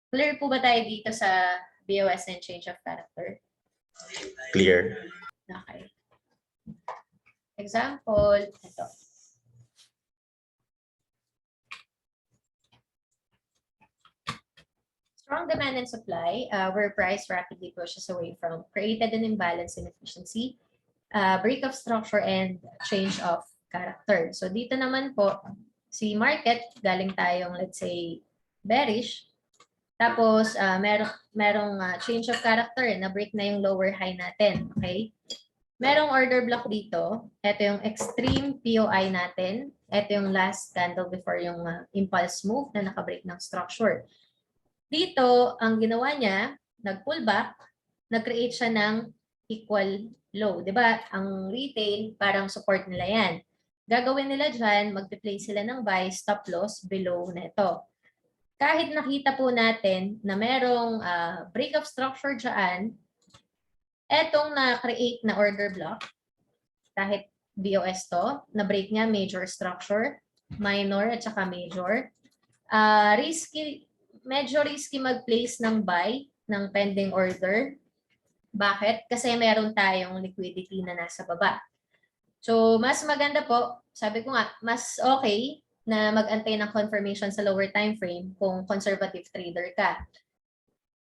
Clear po ba tayo dito sa BOS and change of character? Clear. Okay. Example, ito. Strong demand and supply, where price rapidly pushes away from created an imbalance in efficiency, break of structure, and change of character. So dito naman po, si market, galing tayong, let's say, bearish. Tapos, merong change of character na break na yung lower high natin. Okay? Merong order block dito. Ito yung extreme POI natin. Ito yung last candle before yung impulse move na nakabreak ng structure. Dito, ang ginawa niya, nag-pull back, nag-create siya ng equal low. Diba? Ang retail, parang support nila yan. Gagawin nila dyan, mag-play sila ng buy, stop loss below na ito. Kahit nakita po natin na merong break of structure dyan, etong na-create na order block, kahit BOS to, na-break niya major structure, minor at saka major, medyo risky mag-place ng buy ng pending order. Bakit? Kasi meron tayong liquidity na nasa baba. So, mas maganda po, sabi ko nga, mas okay na mag-antay ng confirmation sa lower time frame kung conservative trader ka.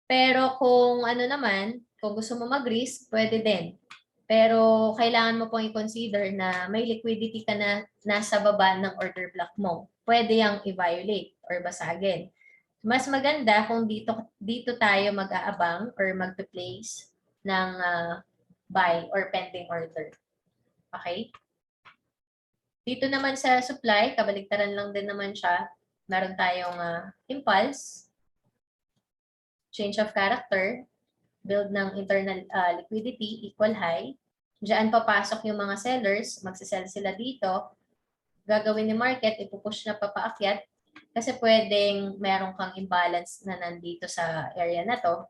Pero kung ano naman, kung gusto mo mag-risk, pwede din. Pero kailangan mo pong i-consider na may liquidity ka na nasa baba ng order block mo. Pwede yang i-violate or basagin. Mas maganda kung dito tayo mag-aabang or mag-place ng buy or pending order. Okay? Dito naman sa supply, kabaligtaran lang din naman siya. Meron tayong impulse, change of character, build ng internal liquidity, equal high. Diyan papasok yung mga sellers, magsisell sila dito. Gagawin ni market, ipupush na papaakyat kasi pwedeng meron kang imbalance na nandito sa area na to.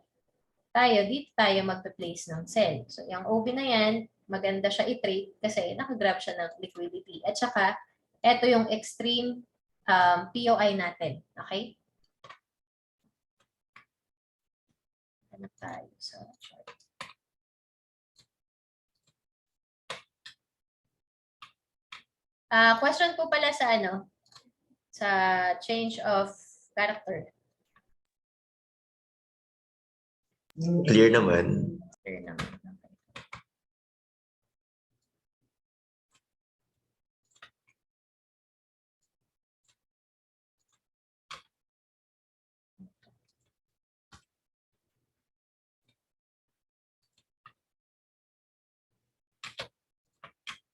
Dito tayo magpe-place ng sell. So yung OB na yan, maganda siya i-trade kasi nakagrab siya ng liquidity. At saka, ito yung extreme POI natin. Okay? Hanap tayo sa chart. Question po pala sa sa change of character. Clear naman. Clear naman.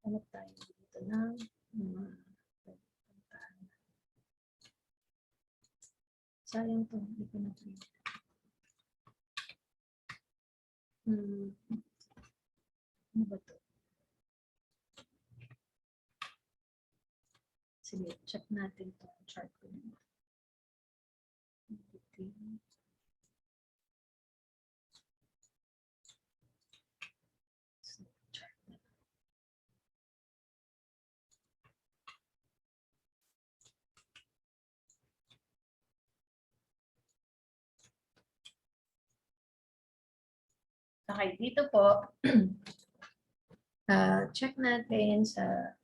Ano tayo dito na? Sayang to. Hindi ko na-print. Ano ba to? Sige, check natin to. Chart ko na. Okay, dito po, check natin sa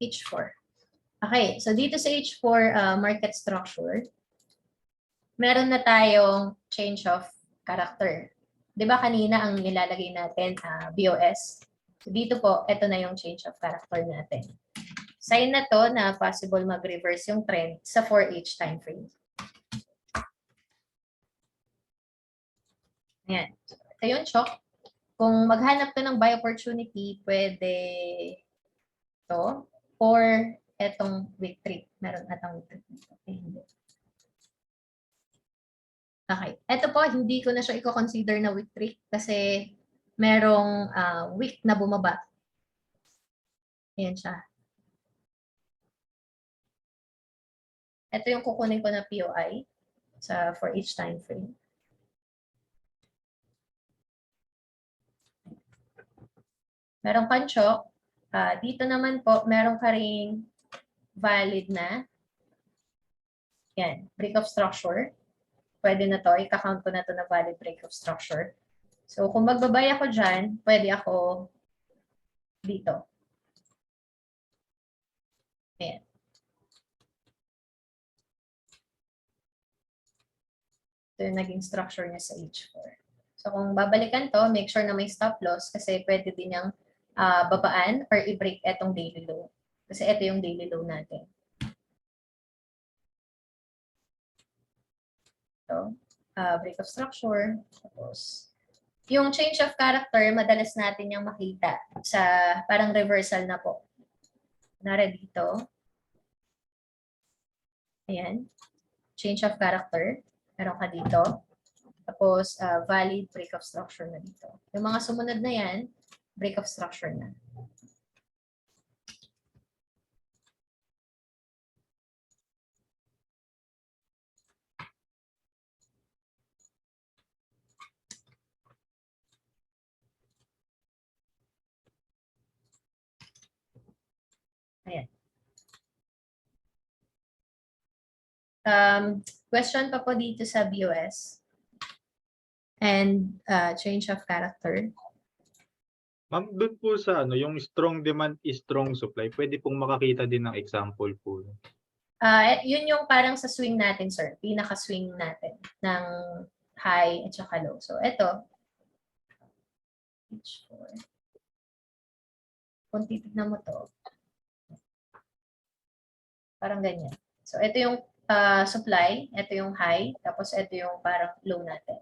H4. Okay, so dito sa H4 market structure, meron na tayong change of character. 'Di ba kanina ang nilalagay natin BOS? So dito po, ito na yung change of character natin. Sign na to na possible mag-reverse yung trend sa 4H time frame. Ayan. Ito yung shock. Kung maghanap ka ng buy opportunity, pwede to or etong week 3. Meron atang week 3. Okay, hindi. Okay. Ito po, hindi ko na siya i-consider na week 3 kasi merong week na bumaba. Ayan siya. Ito yung kukunin ko na POI for each time frame. Merong panchok. Dito naman po, meron ka ring valid na. Yan, break of structure. Pwede na to, ika-count ko na to na valid break of structure. So kung magbabay ako dyan, pwede ako dito. Ayan. Ito yung naging structure niya sa H4. So kung babalikan to, make sure na may stop loss kasi pwede din niyang babaan or i-break etong daily low. Kasi ito yung daily low natin. So, break of structure. Tapos, yung change of character, madalas natin yung makita sa parang reversal na po. Nara dito. Ayan. Change of character. Meron ka dito. Tapos, valid break of structure na dito. Yung mga sumunod na yan, break of structure na. Ayan. Question pa po dito sa BOS and change of character. Ma'am, doon po sa yung strong demand is strong supply, pwede pong makakita din ng example po. Yun yung parang sa swing natin, sir. Pinaka-swing natin ng high at saka low. So, ito. H4. Kung titignan mo to, parang ganyan. So, ito yung supply, ito yung high, tapos ito yung parang low natin.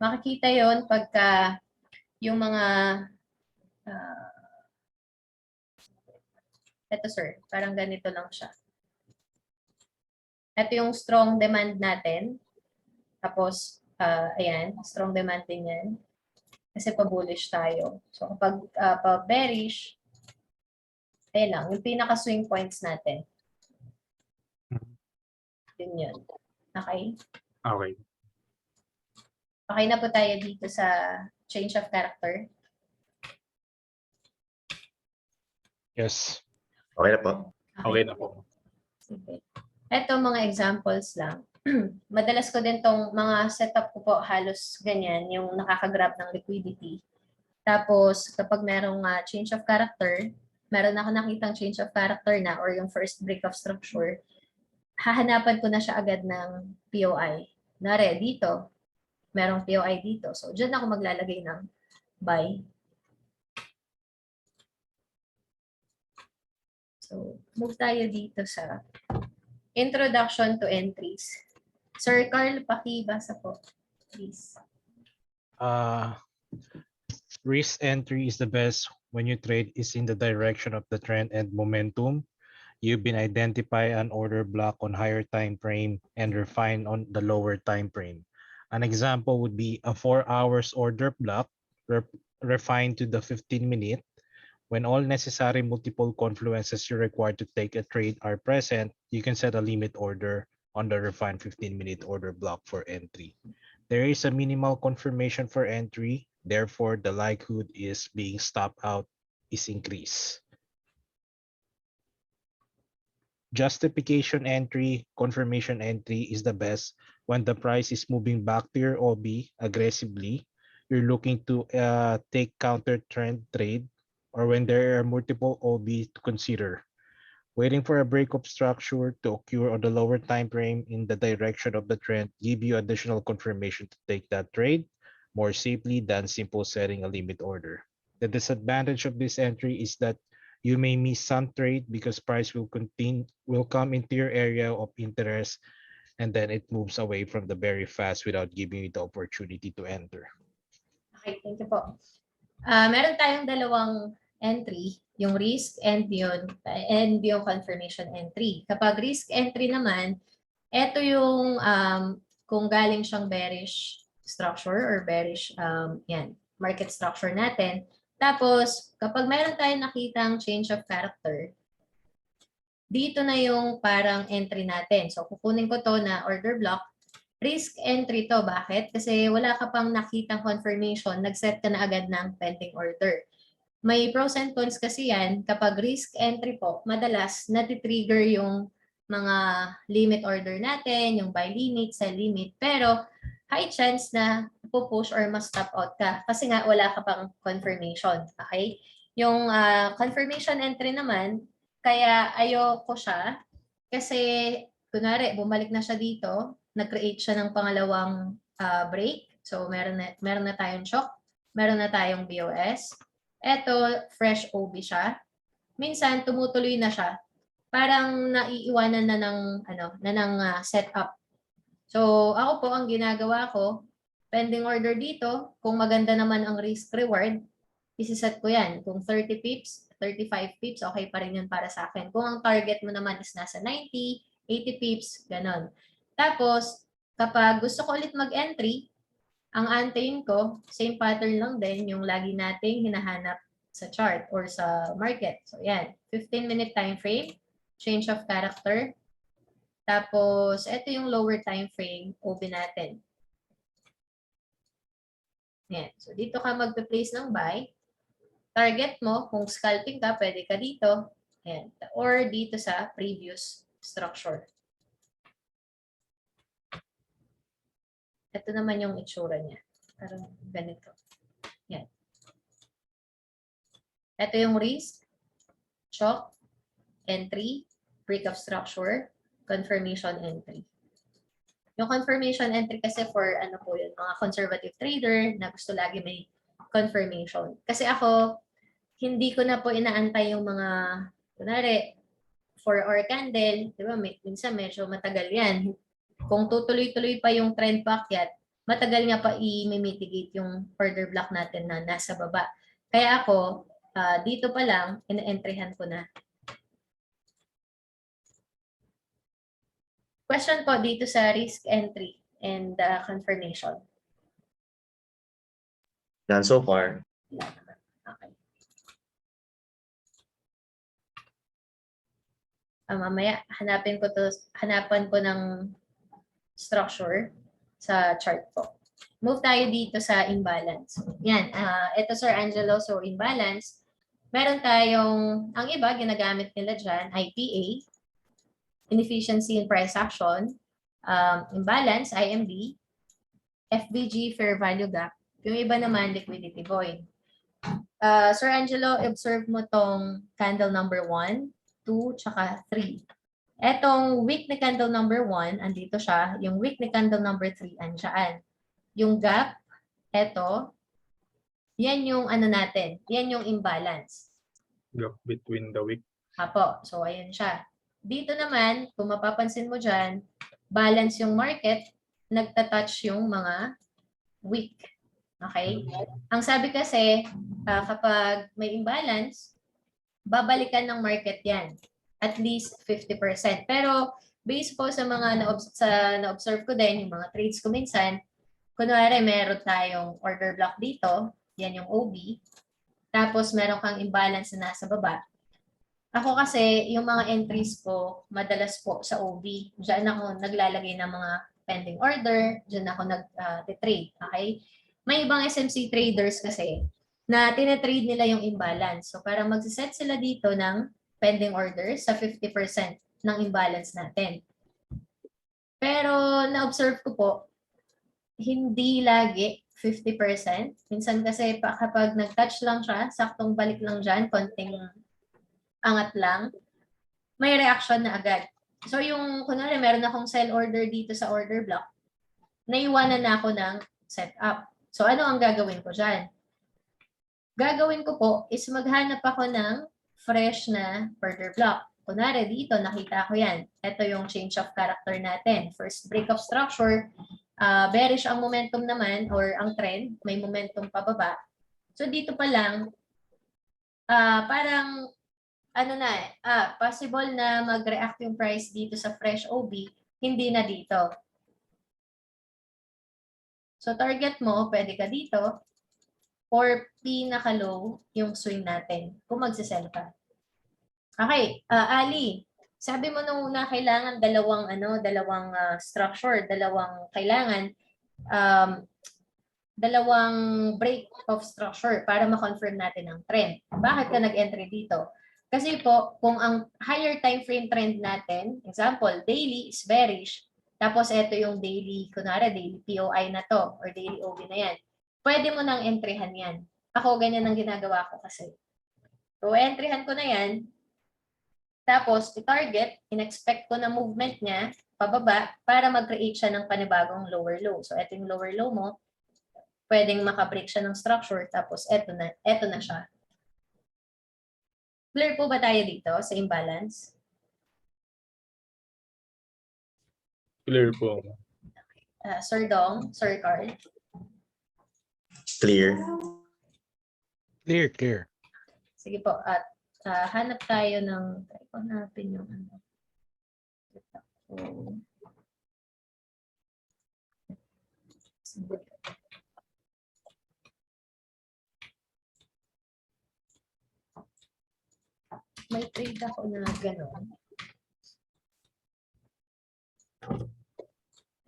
Makikita yon pagka yung mga ito sir, parang ganito lang siya. Ito yung strong demand natin. Tapos, ayan, strong demand din yan. Kasi pa-bullish tayo. So, kapag pa-bearish, ayan lang, yung pinaka-swing points natin. Yun yun. Okay? Okay. Okay na po tayo dito sa change of character. Yes. Okay na po. Okay na po. Sige. Ito mga examples lang. Madalas ko din tong mga setup ko po halos ganyan, yung nakaka-grab ng liquidity. Tapos kapag merong change of character, meron ako nakitang change of character na or yung first break of structure, hahanapan ko na siya agad ng POI. Nare, dito, merong POI dito. So, dyan ako maglalagay ng buy. So, move tayo dito sa Introduction to entries. Sir Carl, pakibasa po, please. Risk entry is the best when your trade is in the direction of the trend and momentum. You've been identify an order block on higher time frame and refine on the lower time frame. An example would be a 4 hours order block refined to the 15-minute. When all necessary multiple confluences you require to take a trade are present, you can set a limit order on the refined 15-minute order block for entry. There is a minimal confirmation for entry, therefore the likelihood is being stopped out is increased. Justification entry, confirmation entry is the best when the price is moving back to your OB aggressively. You're looking to take counter trend trade, or when there are multiple OB to consider. Waiting for a break of structure to occur on the lower time frame in the direction of the trend give you additional confirmation to take that trade more safely than simple setting a limit order. The disadvantage of this entry is that you may miss some trade because price will come into your area of interest and then it moves away from the very fast without giving you the opportunity to enter. Okay, thank you po. Meron tayong dalawang entry, yung risk and yung confirmation entry. Kapag risk entry naman, ito yung kung galing siyang bearish structure or bearish market structure natin. Tapos, kapag meron tayong nakitang change of character, dito na yung parang entry natin. So, kukunin ko to na order block. Risk entry to. Bakit? Kasi wala ka pang nakitang confirmation, nag-set ka na agad ng pending order. May pros and cons kasi yan. Kapag risk entry po, madalas natitrigger yung mga limit order natin, yung buy limit, sell limit. Pero high chance na pupush or ma-stop out ka kasi nga wala ka pang confirmation. Okay? Yung confirmation entry naman, kaya ayoko siya kasi kunwari bumalik na siya dito, nag-create siya ng pangalawang break. So meron na tayong shock, meron na tayong BOS. Eto, fresh OB siya. Minsan tumutuloy na siya. Parang naiiwanan na ng setup. So ako po ang ginagawa ko, pending order dito, kung maganda naman ang risk reward, isiset ko yan. Kung 30 pips, 35 pips, okay pa rin yun para sa akin. Kung ang target mo naman is nasa 90, 80 pips, ganon. Tapos, kapag gusto ko ulit mag-entry, ang antayin ko, same pattern lang din yung lagi nating hinahanap sa chart or sa market. So, yan. 15-minute time frame, change of character. Tapos, ito yung lower time frame, OB natin. Yan. So, dito ka mag-place ng buy. Target mo, kung scalping ka, pwede ka dito. Yan. Or dito sa previous structure. Ito naman yung itsura niya. Parang ganito. Yan. Ito yung risk, shock, entry, break of structure, confirmation entry. Yung confirmation entry kasi for ano po yun, mga conservative trader na gusto lagi may confirmation. Kasi ako, hindi ko na po inaantay yung mga, kunwari, 4-hour candle, di ba, minsan medyo matagal yan. Kung tutuloy-tuloy pa yung trend paakyat, matagal nga pa i-mitigate yung order block natin na nasa baba. Kaya ako, dito pa lang, ina-entryhan ko na. Question po dito sa risk entry and confirmation. None so far. Okay. Mamaya, hanapan ko ng structure sa chart po. Move tayo dito sa imbalance. Yan, ito Sir Angelo, so imbalance. Meron tayong, ang iba, ginagamit nila dyan, IPA, inefficiency in price action, imbalance, IMD, FVG, fair value gap. Yung iba naman, liquidity void. Sir Angelo, observe mo tong candle number 1, 2, tsaka 3. Etong week na candle number 1, andito siya. Yung week na candle number 3, andyan. Yung gap, eto, yan yung ano natin. Yan yung imbalance. Gap between the week. Apo, so ayan siya. Dito naman, kung mapapansin mo dyan, balance yung market, nagtatouch yung mga weak. Okay? Ang sabi kasi, kapag may imbalance, babalikan ng market yan. At least 50%. Pero based po sa mga na-observe ko din, yung mga trades ko minsan, kunwari meron tayong order block dito, yan yung OB, tapos meron kang imbalance na nasa baba. Ako kasi, yung mga entries ko, madalas po sa OB. Diyan ako naglalagay ng mga pending order, diyan ako nag-trade. Okay? May ibang SMC traders kasi na tinetrade nila yung imbalance. So parang magsiset sila dito ng pending order sa 50% ng imbalance natin. Pero na-observe ko po, hindi lagi 50%. Minsan kasi kapag nag-touch lang siya, saktong balik lang dyan, konting angat lang, may reaction na agad. So yung, kunwari, meron akong sell order dito sa order block, naiwanan na ako ng setup. So ano ang gagawin ko dyan? Gagawin ko po is maghanap ako ng fresh na order block. Kunwari dito, nakita ko yan. Ito yung change of character natin. First break of structure, bearish ang momentum naman or ang trend, may momentum pababa. So dito pa lang, parang ano na possible na mag-react yung price dito sa fresh OB, hindi na dito. So target mo, pwede ka dito, or pinaka-low yung swing natin kung magsisell ka. Okay, Ali, sabi mo nung una kailangan dalawang structure, dalawang break of structure para ma-confirm natin ang trend. Bakit ka nag-entry dito? Kasi po, kung ang higher time frame trend natin, example, daily is bearish, tapos ito yung daily, kunwari daily POI na to, or daily OB na yan, pwede mo nang entryhan yan. Ako, ganyan ang ginagawa ko kasi. So, entryhan ko na yan, tapos, i-target, in-expect ko na movement niya, pababa, para mag-create siya ng panibagong lower low. So, ito yung lower low mo, pwedeng makabreak siya ng structure, tapos ito na siya. Clear po ba tayo dito sa imbalance? Clear po. Sir Dong, Sir Carl. Clear. Clear. Sige po, at hanap tayo ng, try ko hanapin yung ano. May trade ako na gano'n.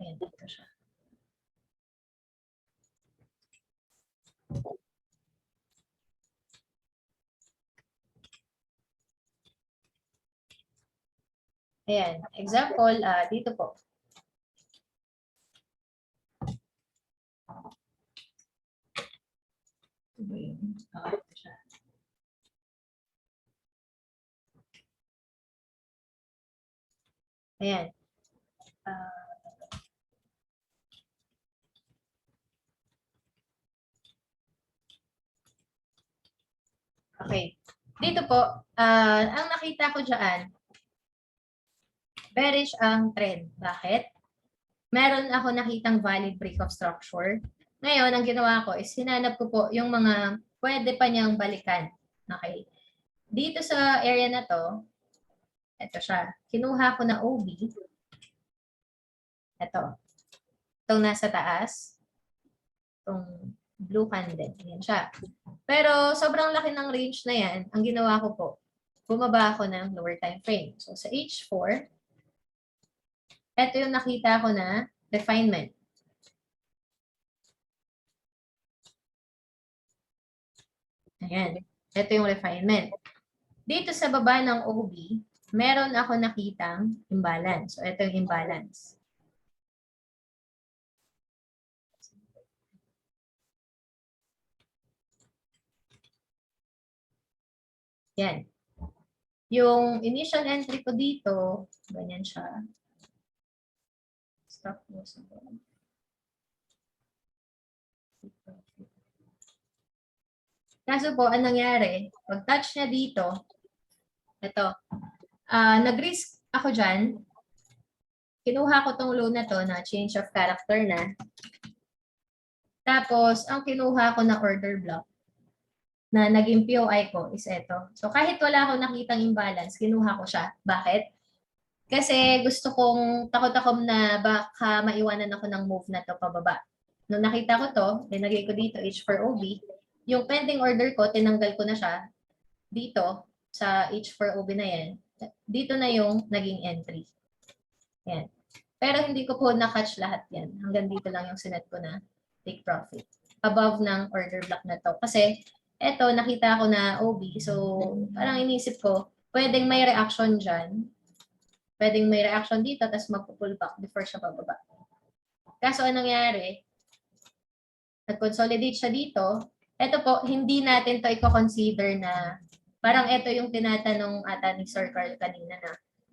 Ayan, dito siya. Ayan, example, dito po. Ito yun. Ito siya. Ayan. Okay. Dito po, ang nakita ko dyan, bearish ang trend. Bakit? Meron ako nakitang valid break of structure. Ngayon, ang ginawa ko is hinanap ko po yung mga pwede pa niyang balikan. Okay. Dito sa area na to, ito siya. Kinuha ko na OB. Ito. Itong nasa taas. Itong blue candle. Yan siya. Pero sobrang laki ng range na yan. Ang ginawa ko po, bumaba ako ng lower time frame. So sa H4, ito yung nakita ko na refinement. Ayan. Ito yung refinement. Dito sa baba ng OB, meron ako nakitang imbalance. So ito yung imbalance. Yan. Yung initial entry ko dito, ganyan siya. Stop loss. Kaso po, ang nangyari, pag touch niya dito, ito, nag-risk ako dyan, kinuha ko tong loan na to na change of character na. Tapos, ang kinuha ko na order block na naging POI ko is ito. So, kahit wala akong nakitang imbalance, kinuha ko siya. Bakit? Kasi gusto kong takot-takom na baka maiwanan ako ng move na to pababa. Nung nakita ko to, linagay ko dito H4OB. Yung pending order ko, tinanggal ko na siya dito sa H4OB na yan. Dito na yung naging entry. Yan. Pero hindi ko po na-catch lahat yan. Hanggang dito lang yung sinet ko na take profit. Above ng order block na to. Kasi eto, nakita ko na OB. So, parang inisip ko, pwedeng may reaction dyan. Pwedeng may reaction dito, tapos magpo-pull back before siya pababa. Kaso anong nangyari? Nag-consolidate siya dito. Ito po, hindi natin to i-consider na parang ito yung tinatanong ata ni Sir Carl kanina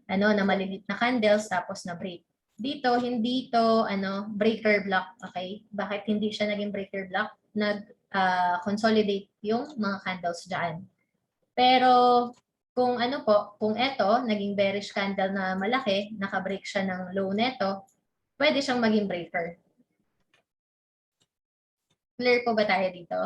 na na malilit na candles tapos na break. Dito, hindi to breaker block. Okay? Bakit hindi siya naging breaker block? Nag-consolidate yung mga candles dyan. Pero kung kung ito, naging bearish candle na malaki, naka-break siya ng low neto, pwede siyang maging breaker. Clear po ba tayo dito?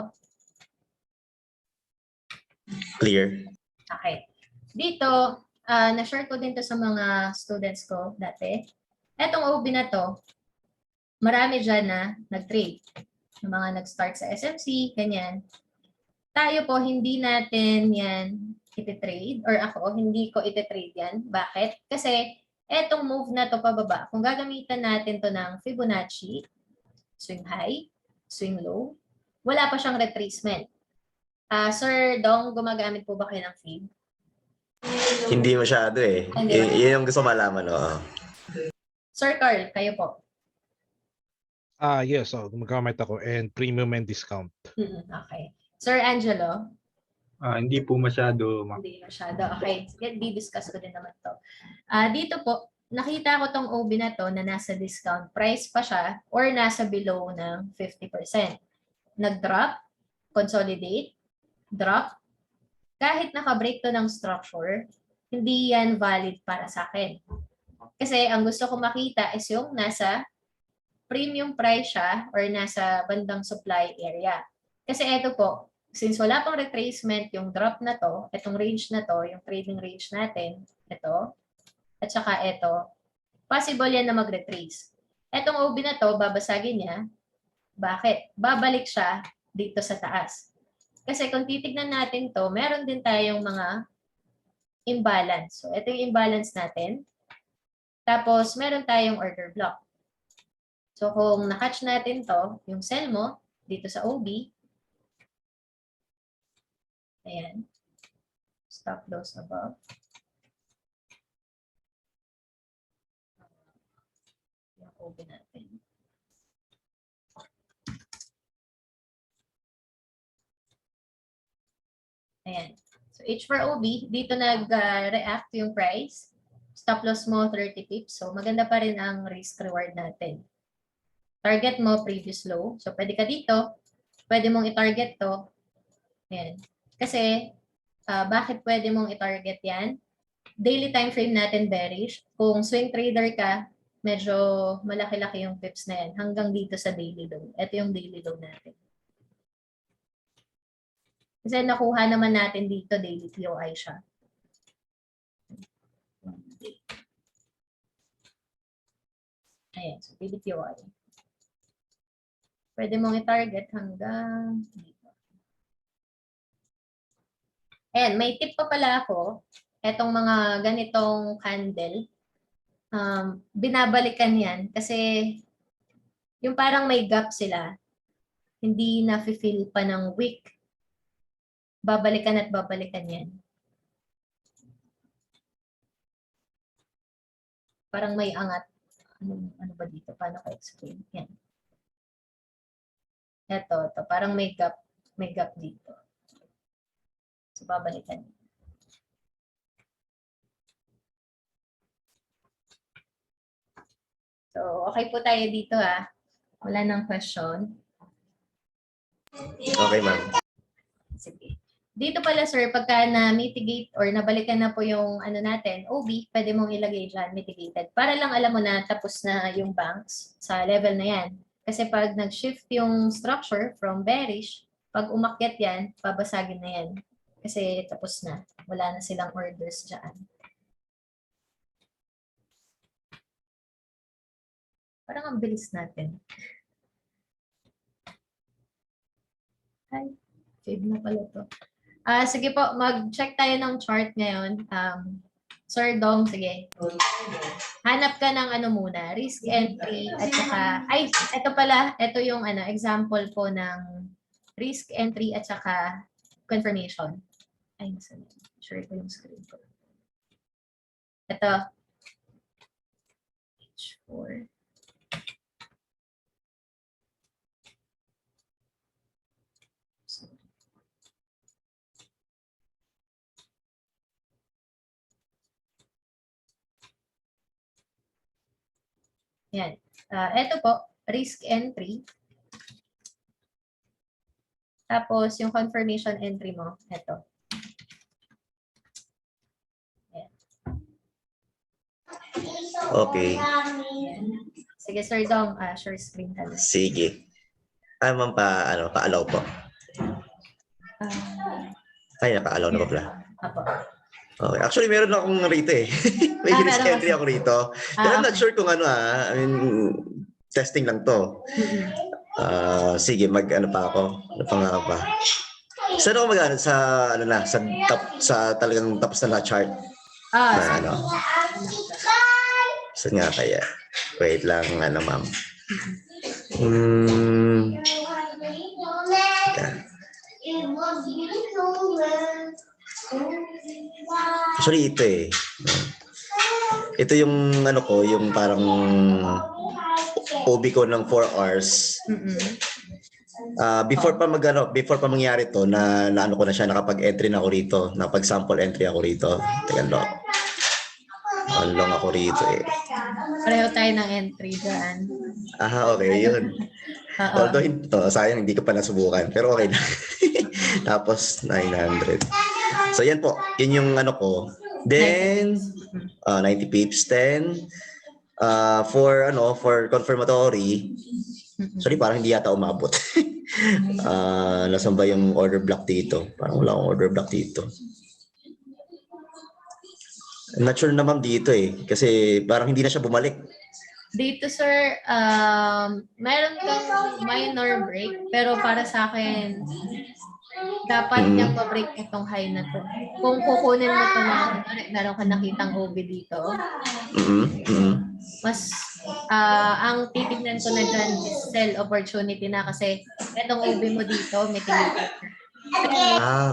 Clear. Okay. Dito, na-share ko din to sa mga students ko dati. Etong OB na to, marami dyan na nag-trade. Yung mga nag-start sa SMC, ganyan. Tayo po, hindi natin yan iti-trade, or ako, hindi ko iti-trade yan. Bakit? Kasi etong move na to pababa, kung gagamitan natin to ng Fibonacci, swing high, swing low, wala pa siyang retracement. Sir Dong, gumagamit po ba kayo ng Fib? Hindi masyado eh. Yun yung gusto malaman. Oo. Sir Carl, kayo po. Yes, gumagamit ako and premium and discount. Okay. Sir Angelo? Hindi po masyado, ma'am. Hindi masyado. Okay. Sige, di-discuss ko din naman to. Dito po, nakita ko tong OB na to na nasa discount price pa siya or nasa below ng 50%. Nag-drop, consolidate, drop. Kahit naka-break to ng structure, hindi yan valid para sa akin. Kasi ang gusto ko makita is yung nasa premium price siya or nasa bandang supply area. Kasi ito po, since wala pang retracement yung drop na to, itong range na to, yung trading range natin, ito, at saka ito, possible yan na mag-retrace. Itong OB na to, babasagin niya. Bakit? Babalik siya dito sa taas. Kasi kung titignan natin to, meron din tayong mga imbalance. So, ito yung imbalance natin. Tapos, meron tayong order block. So, kung na-catch natin to, yung sell mo, dito sa OB, ayan, stop loss above. Yung OB natin. Ayan. So, H4OB, dito nag-react yung price. Stop loss mo 30 pips. So, maganda pa rin ang risk reward natin. Target mo previous low. So, pwede ka dito. Pwede mong i-target to. Ayan. Kasi, bakit pwede mong i-target yan? Daily time frame natin bearish. Kung swing trader ka, medyo malaki-laki yung pips na yan. Hanggang dito sa daily low. Ito yung daily low natin. Kasi nakuha naman natin dito, daily POI siya. Ayan, so daily POI. Pwede mong i-target hanggang dito. Ayan, may tip pa pala ako. Etong mga ganitong candle, binabalikan yan kasi yung parang may gap sila, hindi na-feel pa ng wick. Babalikan at babalikan yan. Parang may angat. Ano ba dito? Paano ko explain? Yan. Ito. Parang may gap dito. So, babalikan. So, okay po tayo dito ha. Wala nang question. Okay, ma'am. Sige. Dito pala sir, pagka na-mitigate or nabalikan na po yung ano natin, OB, pwede mong ilagay dyan, mitigated. Para lang alam mo na tapos na yung banks sa level na yan. Kasi pag nag-shift yung structure from bearish, pag umakyat yan, babasagin na yan. Kasi tapos na. Wala na silang orders dyan. Parang ang bilis natin. Ay, fade na pala to. Sige po, mag-check tayo ng chart ngayon. Sir Dong, sige. Hanap ka ng ano muna, risk entry at saka, ay, ito pala, ito yung ano, example po ng risk entry at saka confirmation. Ay, share ko yung screen ko. Ito. H4. Yan. Ito po, risk entry. Tapos, yung confirmation entry mo, ito. Yan. Okay. Yan. Sige, Sir Dong, share screen ka na. Sige. Ma'am, pa-allow po. Ay, naka-allow na ba pala? Apo. Okay. Actually, meron akong rito eh. May risk meron entry kasi. ako rito. Pero I'm not Okay. sure kung ano I mean, testing lang to. Sige, mag-ano pa ako. Ano pa nga ba? Saan ako mag-ano? Sa, ano na, sa talagang tapos na chart. Na, ano. Saan nga kaya? Wait lang, ano ma'am. Actually, ito eh. Ito yung ano ko, yung parang OB ko ng 4 hours. Before pa mangyari to, na ano ko na siya, nakapag-entry na ako rito, nakapag-sample entry ako rito. Teka lang. Long ako rito eh. Pareho tayo ng entry dyan. Okay, yun. Although, sayang, hindi ko pa nasubukan. Pero okay na. Tapos, 900. So, yan po. Yun yung ano ko. Then, 90 pips. Then, for confirmatory, sorry, parang hindi yata umabot. Nasaan ba yung order block dito? Parang wala akong order block dito. I'm not sure naman dito eh. Kasi parang hindi na siya bumalik. Dito, sir, mayroon kang minor break, pero para sa akin, dapat niyang ma-break itong high na to. Kung kukunin mo to na, meron ka nakitang OB dito, mas, ang titignan ko na dyan is sell opportunity na kasi itong OB mo dito, may tinitip.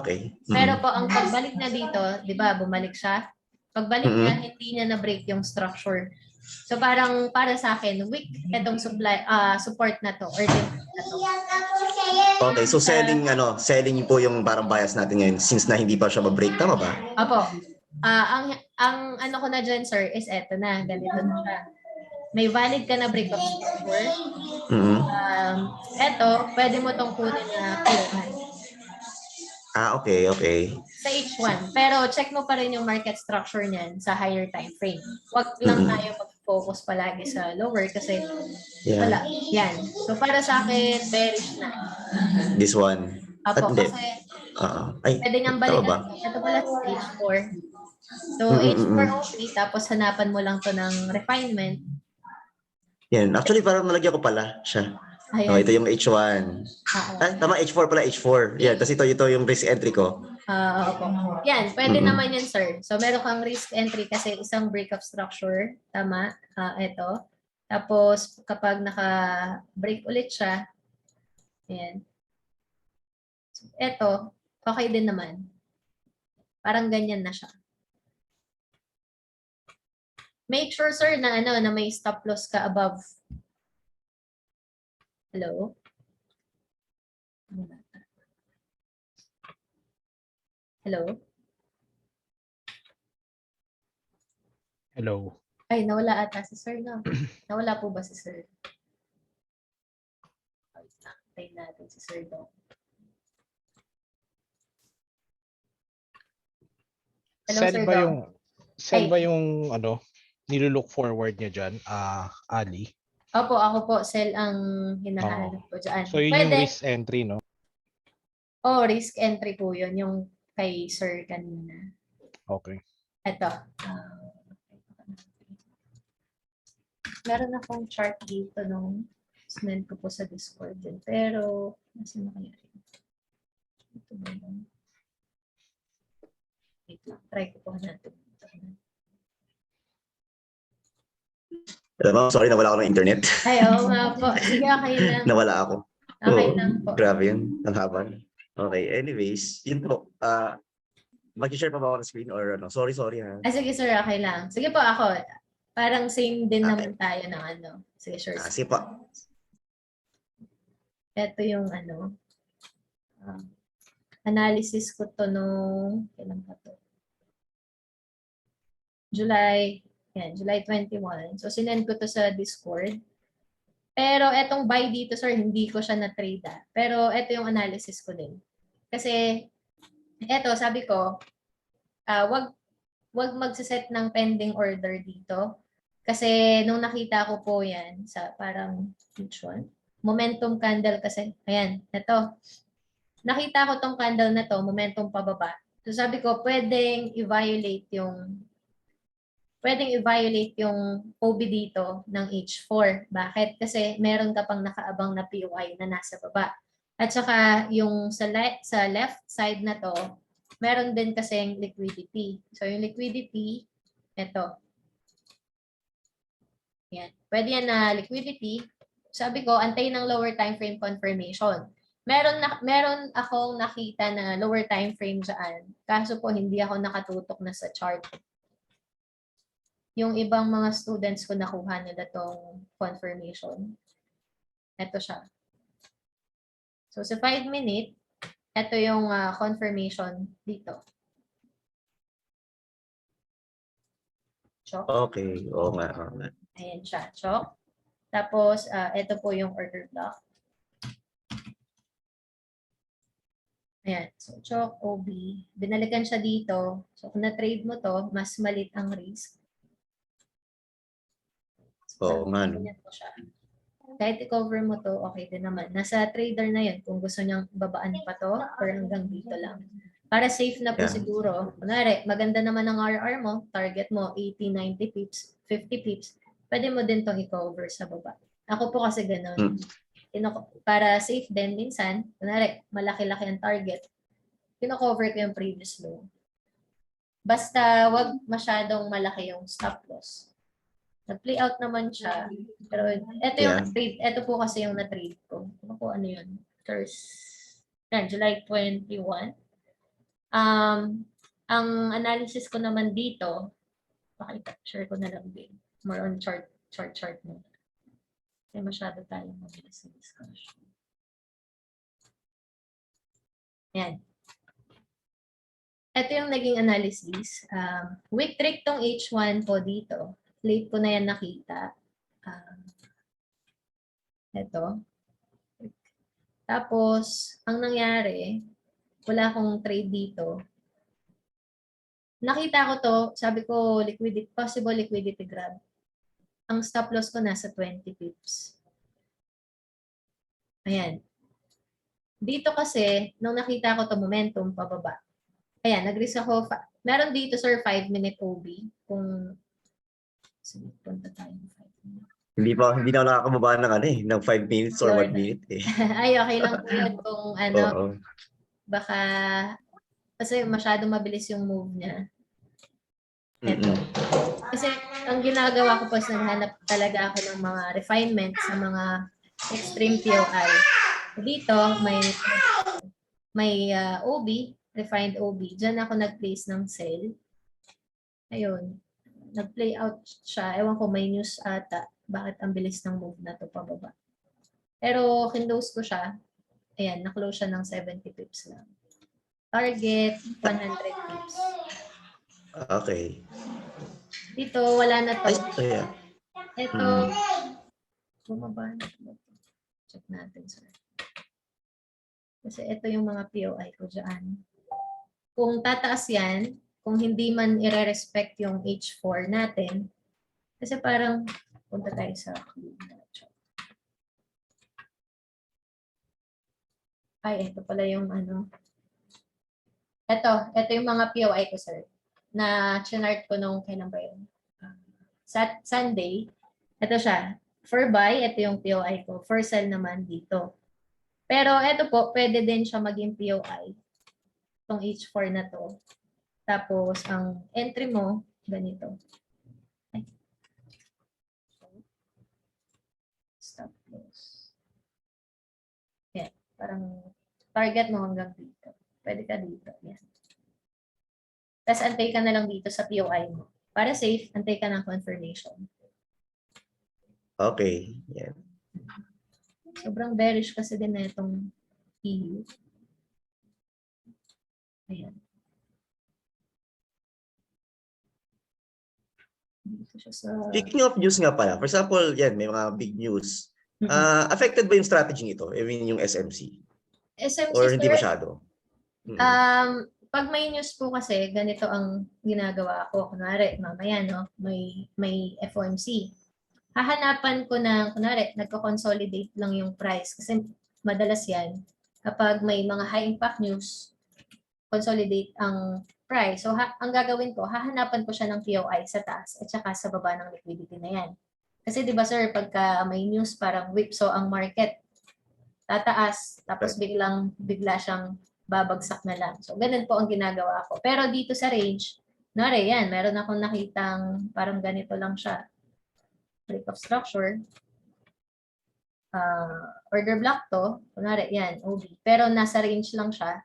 Okay. Pero po, ang pagbalik na dito, di ba, bumalik siya. Pagbalik niya, hindi niya na-break yung structure. So parang para sa akin, weak itong support na to or na to. Okay, so selling po yung parang bias natin ngayon since na hindi pa siya ma-break, tama ba? Opo. Ang ano ko na dyan, sir, is eto na, ganito na siya. May valid ka na break of structure. Eto, pwede mo tong kunin na clear. Okay. Sa H1. Pero check mo pa rin yung market structure niyan sa higher time frame. Huwag lang tayo mag-focus palagi sa lower kasi wala. Yan. So para sa akin, bearish na. This one. Apo, kasi pwede niyang balikan. Ito pala sa H4. So H4 okay, tapos hanapan mo lang to ng refinement. Yan. Actually, parang nalagyan ko pala siya. Ayan. Ito yung H1. Tama, H4 pala, H4. Yan, tapos ito yung risk entry ko. Opo. Yan, pwede naman yan, sir. So, meron kang risk entry kasi isang break of structure. Tama. Ito. Tapos, kapag naka-break ulit siya, yan. Ito, okay din naman. Parang ganyan na siya. Make sure, sir, na may stop loss ka above. Hello? Hello? Hello. Ay, nawala ata si sir, no? Nawala po ba si sir? Tayo natin si sir daw. Hello, Sell Sir ba Dom. yung sell Ay. ba yung nilulook forward niya diyan, Ali? Opo, ako po, sell ang hinahanap ko dyan. So yun yung Pwede. risk entry, no? Oh, risk entry po yun, yung kay Sir kanina. Okay. Ito. Meron akong chart dito nung sinend ko po sa Discord din. Pero, nasa na kaya rin? Ito ba yun? Wait lang, try ko po natin. Alam mo, sorry, nawala ako ng internet. Ay, oo nga po. Sige, okay lang. Nawala ako. Okay Oo, lang po. grabe yun. Ang haba. Okay, anyways, yun po. Mag-share pa ba ako ng screen or ano? Sorry ha. Sige sir, okay lang. Sige po ako. Parang same din Okay. naman tayo ng ano. Sige, sure. Sige po. Ito yung analysis ko to nung, kailan pa to? July 21. So, sinend ko to sa Discord. Pero etong buy dito, sir, hindi ko siya na-trade. Pero ito yung analysis ko din. Kasi, eto, sabi ko, wag magsiset ng pending order dito. Kasi nung nakita ko po yan sa parang, which one? Momentum candle kasi. Ayan, ito. Nakita ko tong candle na to, momentum pababa. So sabi ko, pwedeng i-violate yung OB dito ng H4. Bakit? Kasi meron ka pang nakaabang na POI na nasa baba. At saka yung sa left side na to, meron din kasing liquidity. So yung liquidity, ito. Yan. Pwede yan na liquidity. Sabi ko, antay ng lower time frame confirmation. Meron akong nakita na lower time frame dyan. Kaso po, hindi ako nakatutok na sa chart. Yung ibang mga students ko nakuha nila tong confirmation. Ito siya. So sa 5 minute, ito yung confirmation dito. Chok. Okay, oo nga. Ayan siya, chok. Tapos, ito po yung order block. Ayan. So, chok, OB. Binalikan siya dito. So, kung na-trade mo to, mas malit ang risk. Oo nga. Kahit i-cover mo to, okay din naman. Nasa trader na yun kung gusto niyang babaan pa to or hanggang dito lang. Para safe na po siguro. Kunwari, maganda naman ang RR mo, target mo 80, 90 pips, 50 pips, pwede mo din tong i-cover sa baba. Ako po kasi ganun. Para safe din minsan, kunwari, malaki-laki ang target, kino-cover ko yung previous low. Basta wag masyadong malaki yung stop loss. Nag-play out naman siya. Pero ito yung na-trade. Ito po kasi yung na-trade ko. Ano po ano yun? July 21. Ang analysis ko naman dito, share ko na lang din. More on chart mo. Kasi masyado tayong mabilis sa discussion. Yan. Ito yung naging analysis. Weak trick tong H1 po dito. Late ko na yan nakita. Ito. Tapos, ang nangyari, wala akong trade dito. Nakita ko to, sabi ko, possible liquidity grab. Ang stop loss ko nasa 20 pips. Ayan. Dito kasi, nung nakita ko to momentum, pababa. Ayan, nag-risk ako. Meron dito, sir, 5-minute OB. Kung sige, punta tayo ng 5 minutes. Hindi na ako nakakababa ng 5 minutes or 1 minute eh. Ay, okay lang po yun kung baka kasi masyado mabilis yung move niya. Ito. Kasi ang ginagawa ko po is naghanap talaga ako ng mga refinement sa mga extreme POI. Dito, may OB, refined OB. Diyan ako nag-place ng sell. Ayun. Nag-play out siya. Ewan ko, may news ata. Bakit ang bilis ng move na to pababa. Pero kinlose ko siya. Ayan, na-close siya ng 70 pips lang. Target, 100 pips. Okay. Dito, wala na to. Yeah. Ito, bumaba na. Check natin, sir. Kasi ito yung mga POI ko dyan. Kung tataas yan, kung hindi man ire-respect yung H4 natin, kasi parang punta tayo sa ay, ito pala yung ano. Ito yung mga POI ko, sir. Na chinart ko nung kailan ba yun? Sunday. Ito siya. For buy, ito yung POI ko. For sell naman dito. Pero ito po, pwede din siya maging POI. Itong H4 na to. Tapos, ang entry mo, ganito. Ay. Stop loss. Yan. Parang target mo hanggang dito. Pwede ka dito. Yan. Tapos, antay ka na lang dito sa POI mo. Para safe, antay ka ng confirmation. Okay. Yan. Sobrang bearish kasi din na itong EU. Ayan. Dito siya sa... Speaking of news nga pala, for example, yan, may mga big news. Affected ba yung strategy nito? I mean, yung SMC? SMC, Or hindi sir, masyado? pag may news po kasi, ganito ang ginagawa ko. Kunwari, mamaya, no, may FOMC. Hahanapan ko ng, kunwari, nagko-consolidate lang yung price. Kasi madalas yan, kapag may mga high impact news, consolidate ang price. So, ang gagawin ko, hahanapan ko siya ng POI sa taas at saka sa baba ng liquidity na yan. Kasi di ba sir, pagka may news parang whipsaw ang market, tataas, tapos bigla siyang babagsak na lang. So, ganun po ang ginagawa ko. Pero dito sa range, nare yan, meron akong nakitang parang ganito lang siya. Break of structure. Order block to, kunwari yan, OB. Pero nasa range lang siya.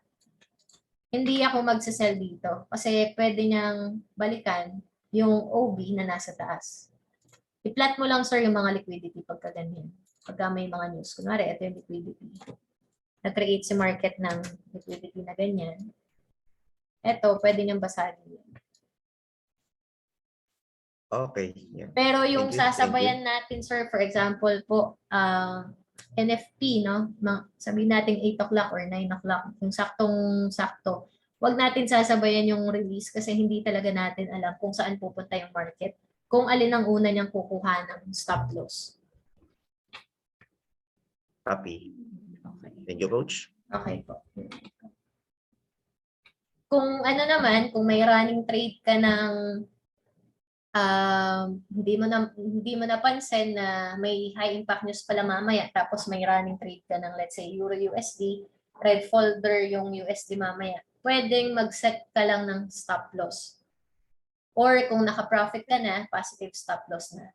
Hindi ako magsasell dito kasi pwede niyang balikan yung OB na nasa taas. I-plot mo lang sir yung mga liquidity pagka ganyan. Pagka may mga news. Kunwari, ito yung liquidity. Na-create si market ng liquidity na ganyan. Ito, pwede niyang basahin. Okay. Yeah. Pero yung Thank you. sasabayan natin, sir, for example po, NFP, no? Sabihin natin 8 o'clock or 9 o'clock, yung saktong-sakto. Huwag natin sasabayan yung release kasi hindi talaga natin alam kung saan pupunta yung market. Kung alin ang una niyang kukuha ng stop loss. Copy. Okay. Thank you, Coach. Okay po. Kung ano naman, kung may running trade ka ng hindi mo napansin na may high impact news pala mamaya tapos may running trade ka ng let's say Euro USD, red folder yung USD mamaya. Pwedeng mag-set ka lang ng stop loss. Or kung naka-profit ka na, positive stop loss na.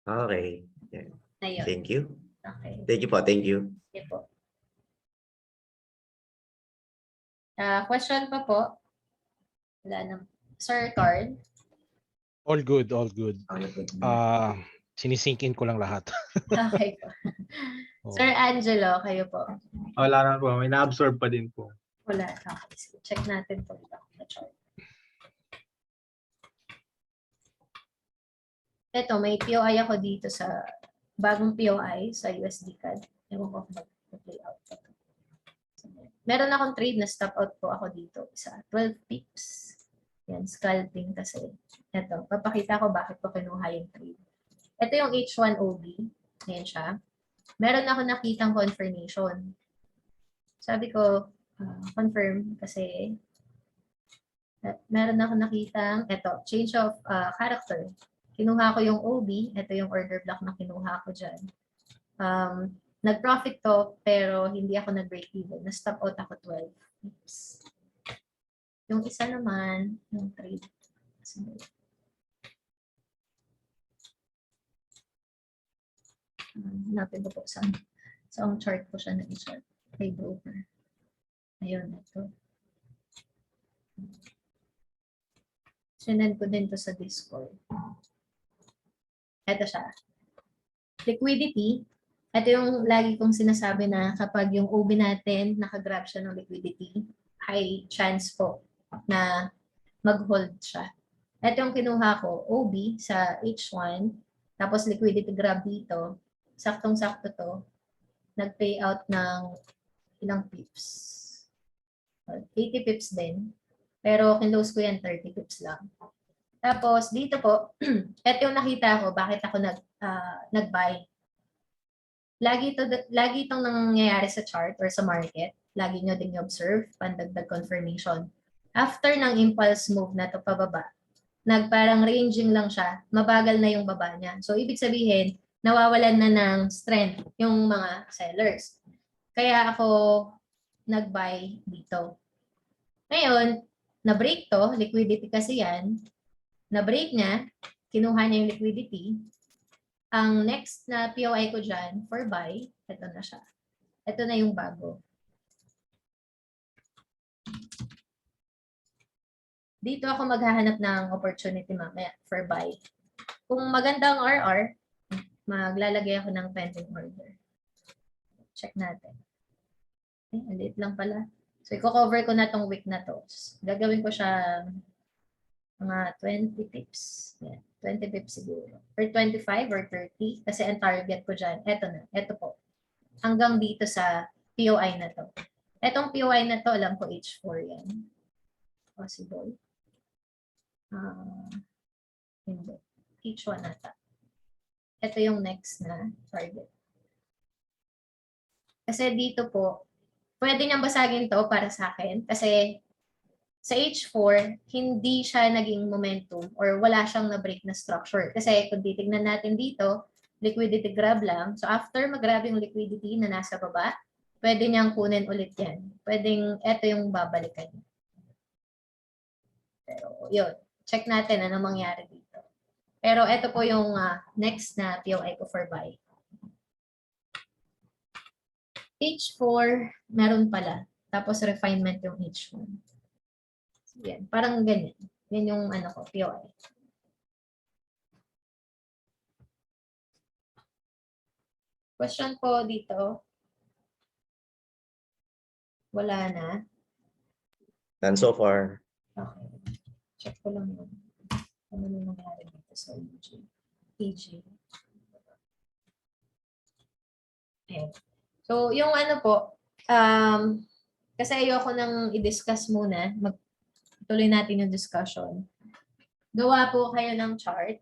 Okay. Yeah. Ayun. Thank you. Okay. Thank you po. Thank you. Okay po. Question pa po? Wala na. Sir Card? All good, all good. Sinisinkin ko lang lahat. Okay po. Sir Angelo, kayo po. Wala na po. May na-absorb pa din po. Wala. Okay. So, check natin po ito. Chart. Ito, may POI ako dito sa bagong POI sa USD CAD. Ewan ko kung mag-play out pa ito. Meron akong trade na stop out po ako dito sa 12 pips. Yan, scalping kasi. Ito, papakita ko bakit ko kinuha yung trade. Ito yung H1OB. Ayan siya. Meron ako nakitang confirmation. Sabi ko, confirm kasi meron ako nakitang, ito, change of character. Kinuha ko yung OB. Ito yung order block na kinuha ko dyan. Nag-profit to, pero hindi ako nag-break even. Na-stop out ako 12. Oops. Yung isa naman, yung trade. Hanapin ko po saan. So, ang chart ko siya na i-chart. Kay broker. Ayun, ito. Sinend ko din to sa Discord. Ito siya. Liquidity. Ito yung lagi kong sinasabi na kapag yung OB natin nakagrab siya ng liquidity, high chance po na mag-hold siya. Ito yung kinuha ko, OB sa H1, tapos liquidity grab dito, saktong-sakto to, nag-pay out ng ilang pips. 80 pips din. Pero kinlose ko yan 30 pips lang. Tapos dito po, ito yung nakita ko bakit ako nag-buy. Lagi itong nangyayari sa chart or sa market. Lagi nyo din observe, pandagdag confirmation. After ng impulse move na to pababa, parang ranging lang siya, mabagal na yung baba niya. So ibig sabihin, nawawalan na ng strength yung mga sellers. Kaya ako nag-buy dito. Ngayon, na-break to, liquidity kasi yan, na-break niya, kinuha niya yung liquidity. Ang next na POI ko dyan for buy, ito na siya. Ito na yung bago. Dito ako maghahanap ng opportunity mamaya for buy. Kung magandang RR, maglalagay ako ng pending order. Check natin. Alit lang pala. So, i-cover ko na tong week na to. Gagawin ko siya mga 20 pips. Yeah, 20 pips siguro. Or 25 or 30. Kasi ang target ko dyan, eto na. Eto po. Hanggang dito sa POI na to. Etong POI na to, alam ko H4 yan. Possible. Hindi. H1 nata. Ito yung next na target. Kasi dito po, pwede niyang basagin to para sa akin. Kasi sa H4, hindi siya naging momentum or wala siyang na-break na structure. Kasi kung titignan natin dito, liquidity grab lang. So after mag-grab yung liquidity na nasa baba, pwede niyang kunin ulit yan. Pwedeng ito yung babalikan niya. Pero yun, check natin ano mangyari dito. Pero ito po yung next na POI ko for buy. H4, meron pala. Tapos refinement yung H1. So, yan. Parang ganyan. Yan yung ano ko, POI. Question po dito. Wala na. None so far. Okay. Check ko lang yun. Ano yung nangyari dito sa EG. EG. Ayan. So, yung ano po, kasi ayoko nang i-discuss muna, tuloy natin yung discussion. Gawa po kayo ng chart,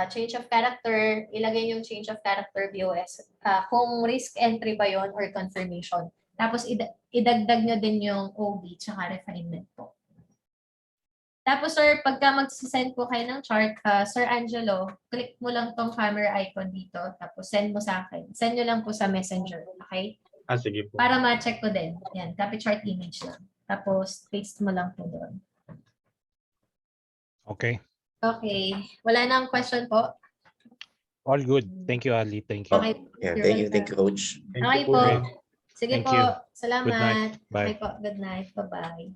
change of character, ilagay yung change of character BOS, kung risk entry ba yon or confirmation. Tapos idagdag nyo din yung OB tsaka refinement po. Tapos sir, pagka mag-send po kayo ng chart, Sir Angelo, click mo lang tong camera icon dito, tapos send mo sa akin. Send nyo lang po sa messenger, okay? Sige po. Para ma-check ko din. Yan, copy chart image lang. Tapos paste mo lang po doon. Okay. Okay. Wala nang question po? All good. Thank you, Ali. Thank you. Okay. Yeah, You're thank you, Coach. Thank Okay you po. po. Sige Thank po. you. Salamat. Good night. Bye. Okay po. Good night. Bye-bye.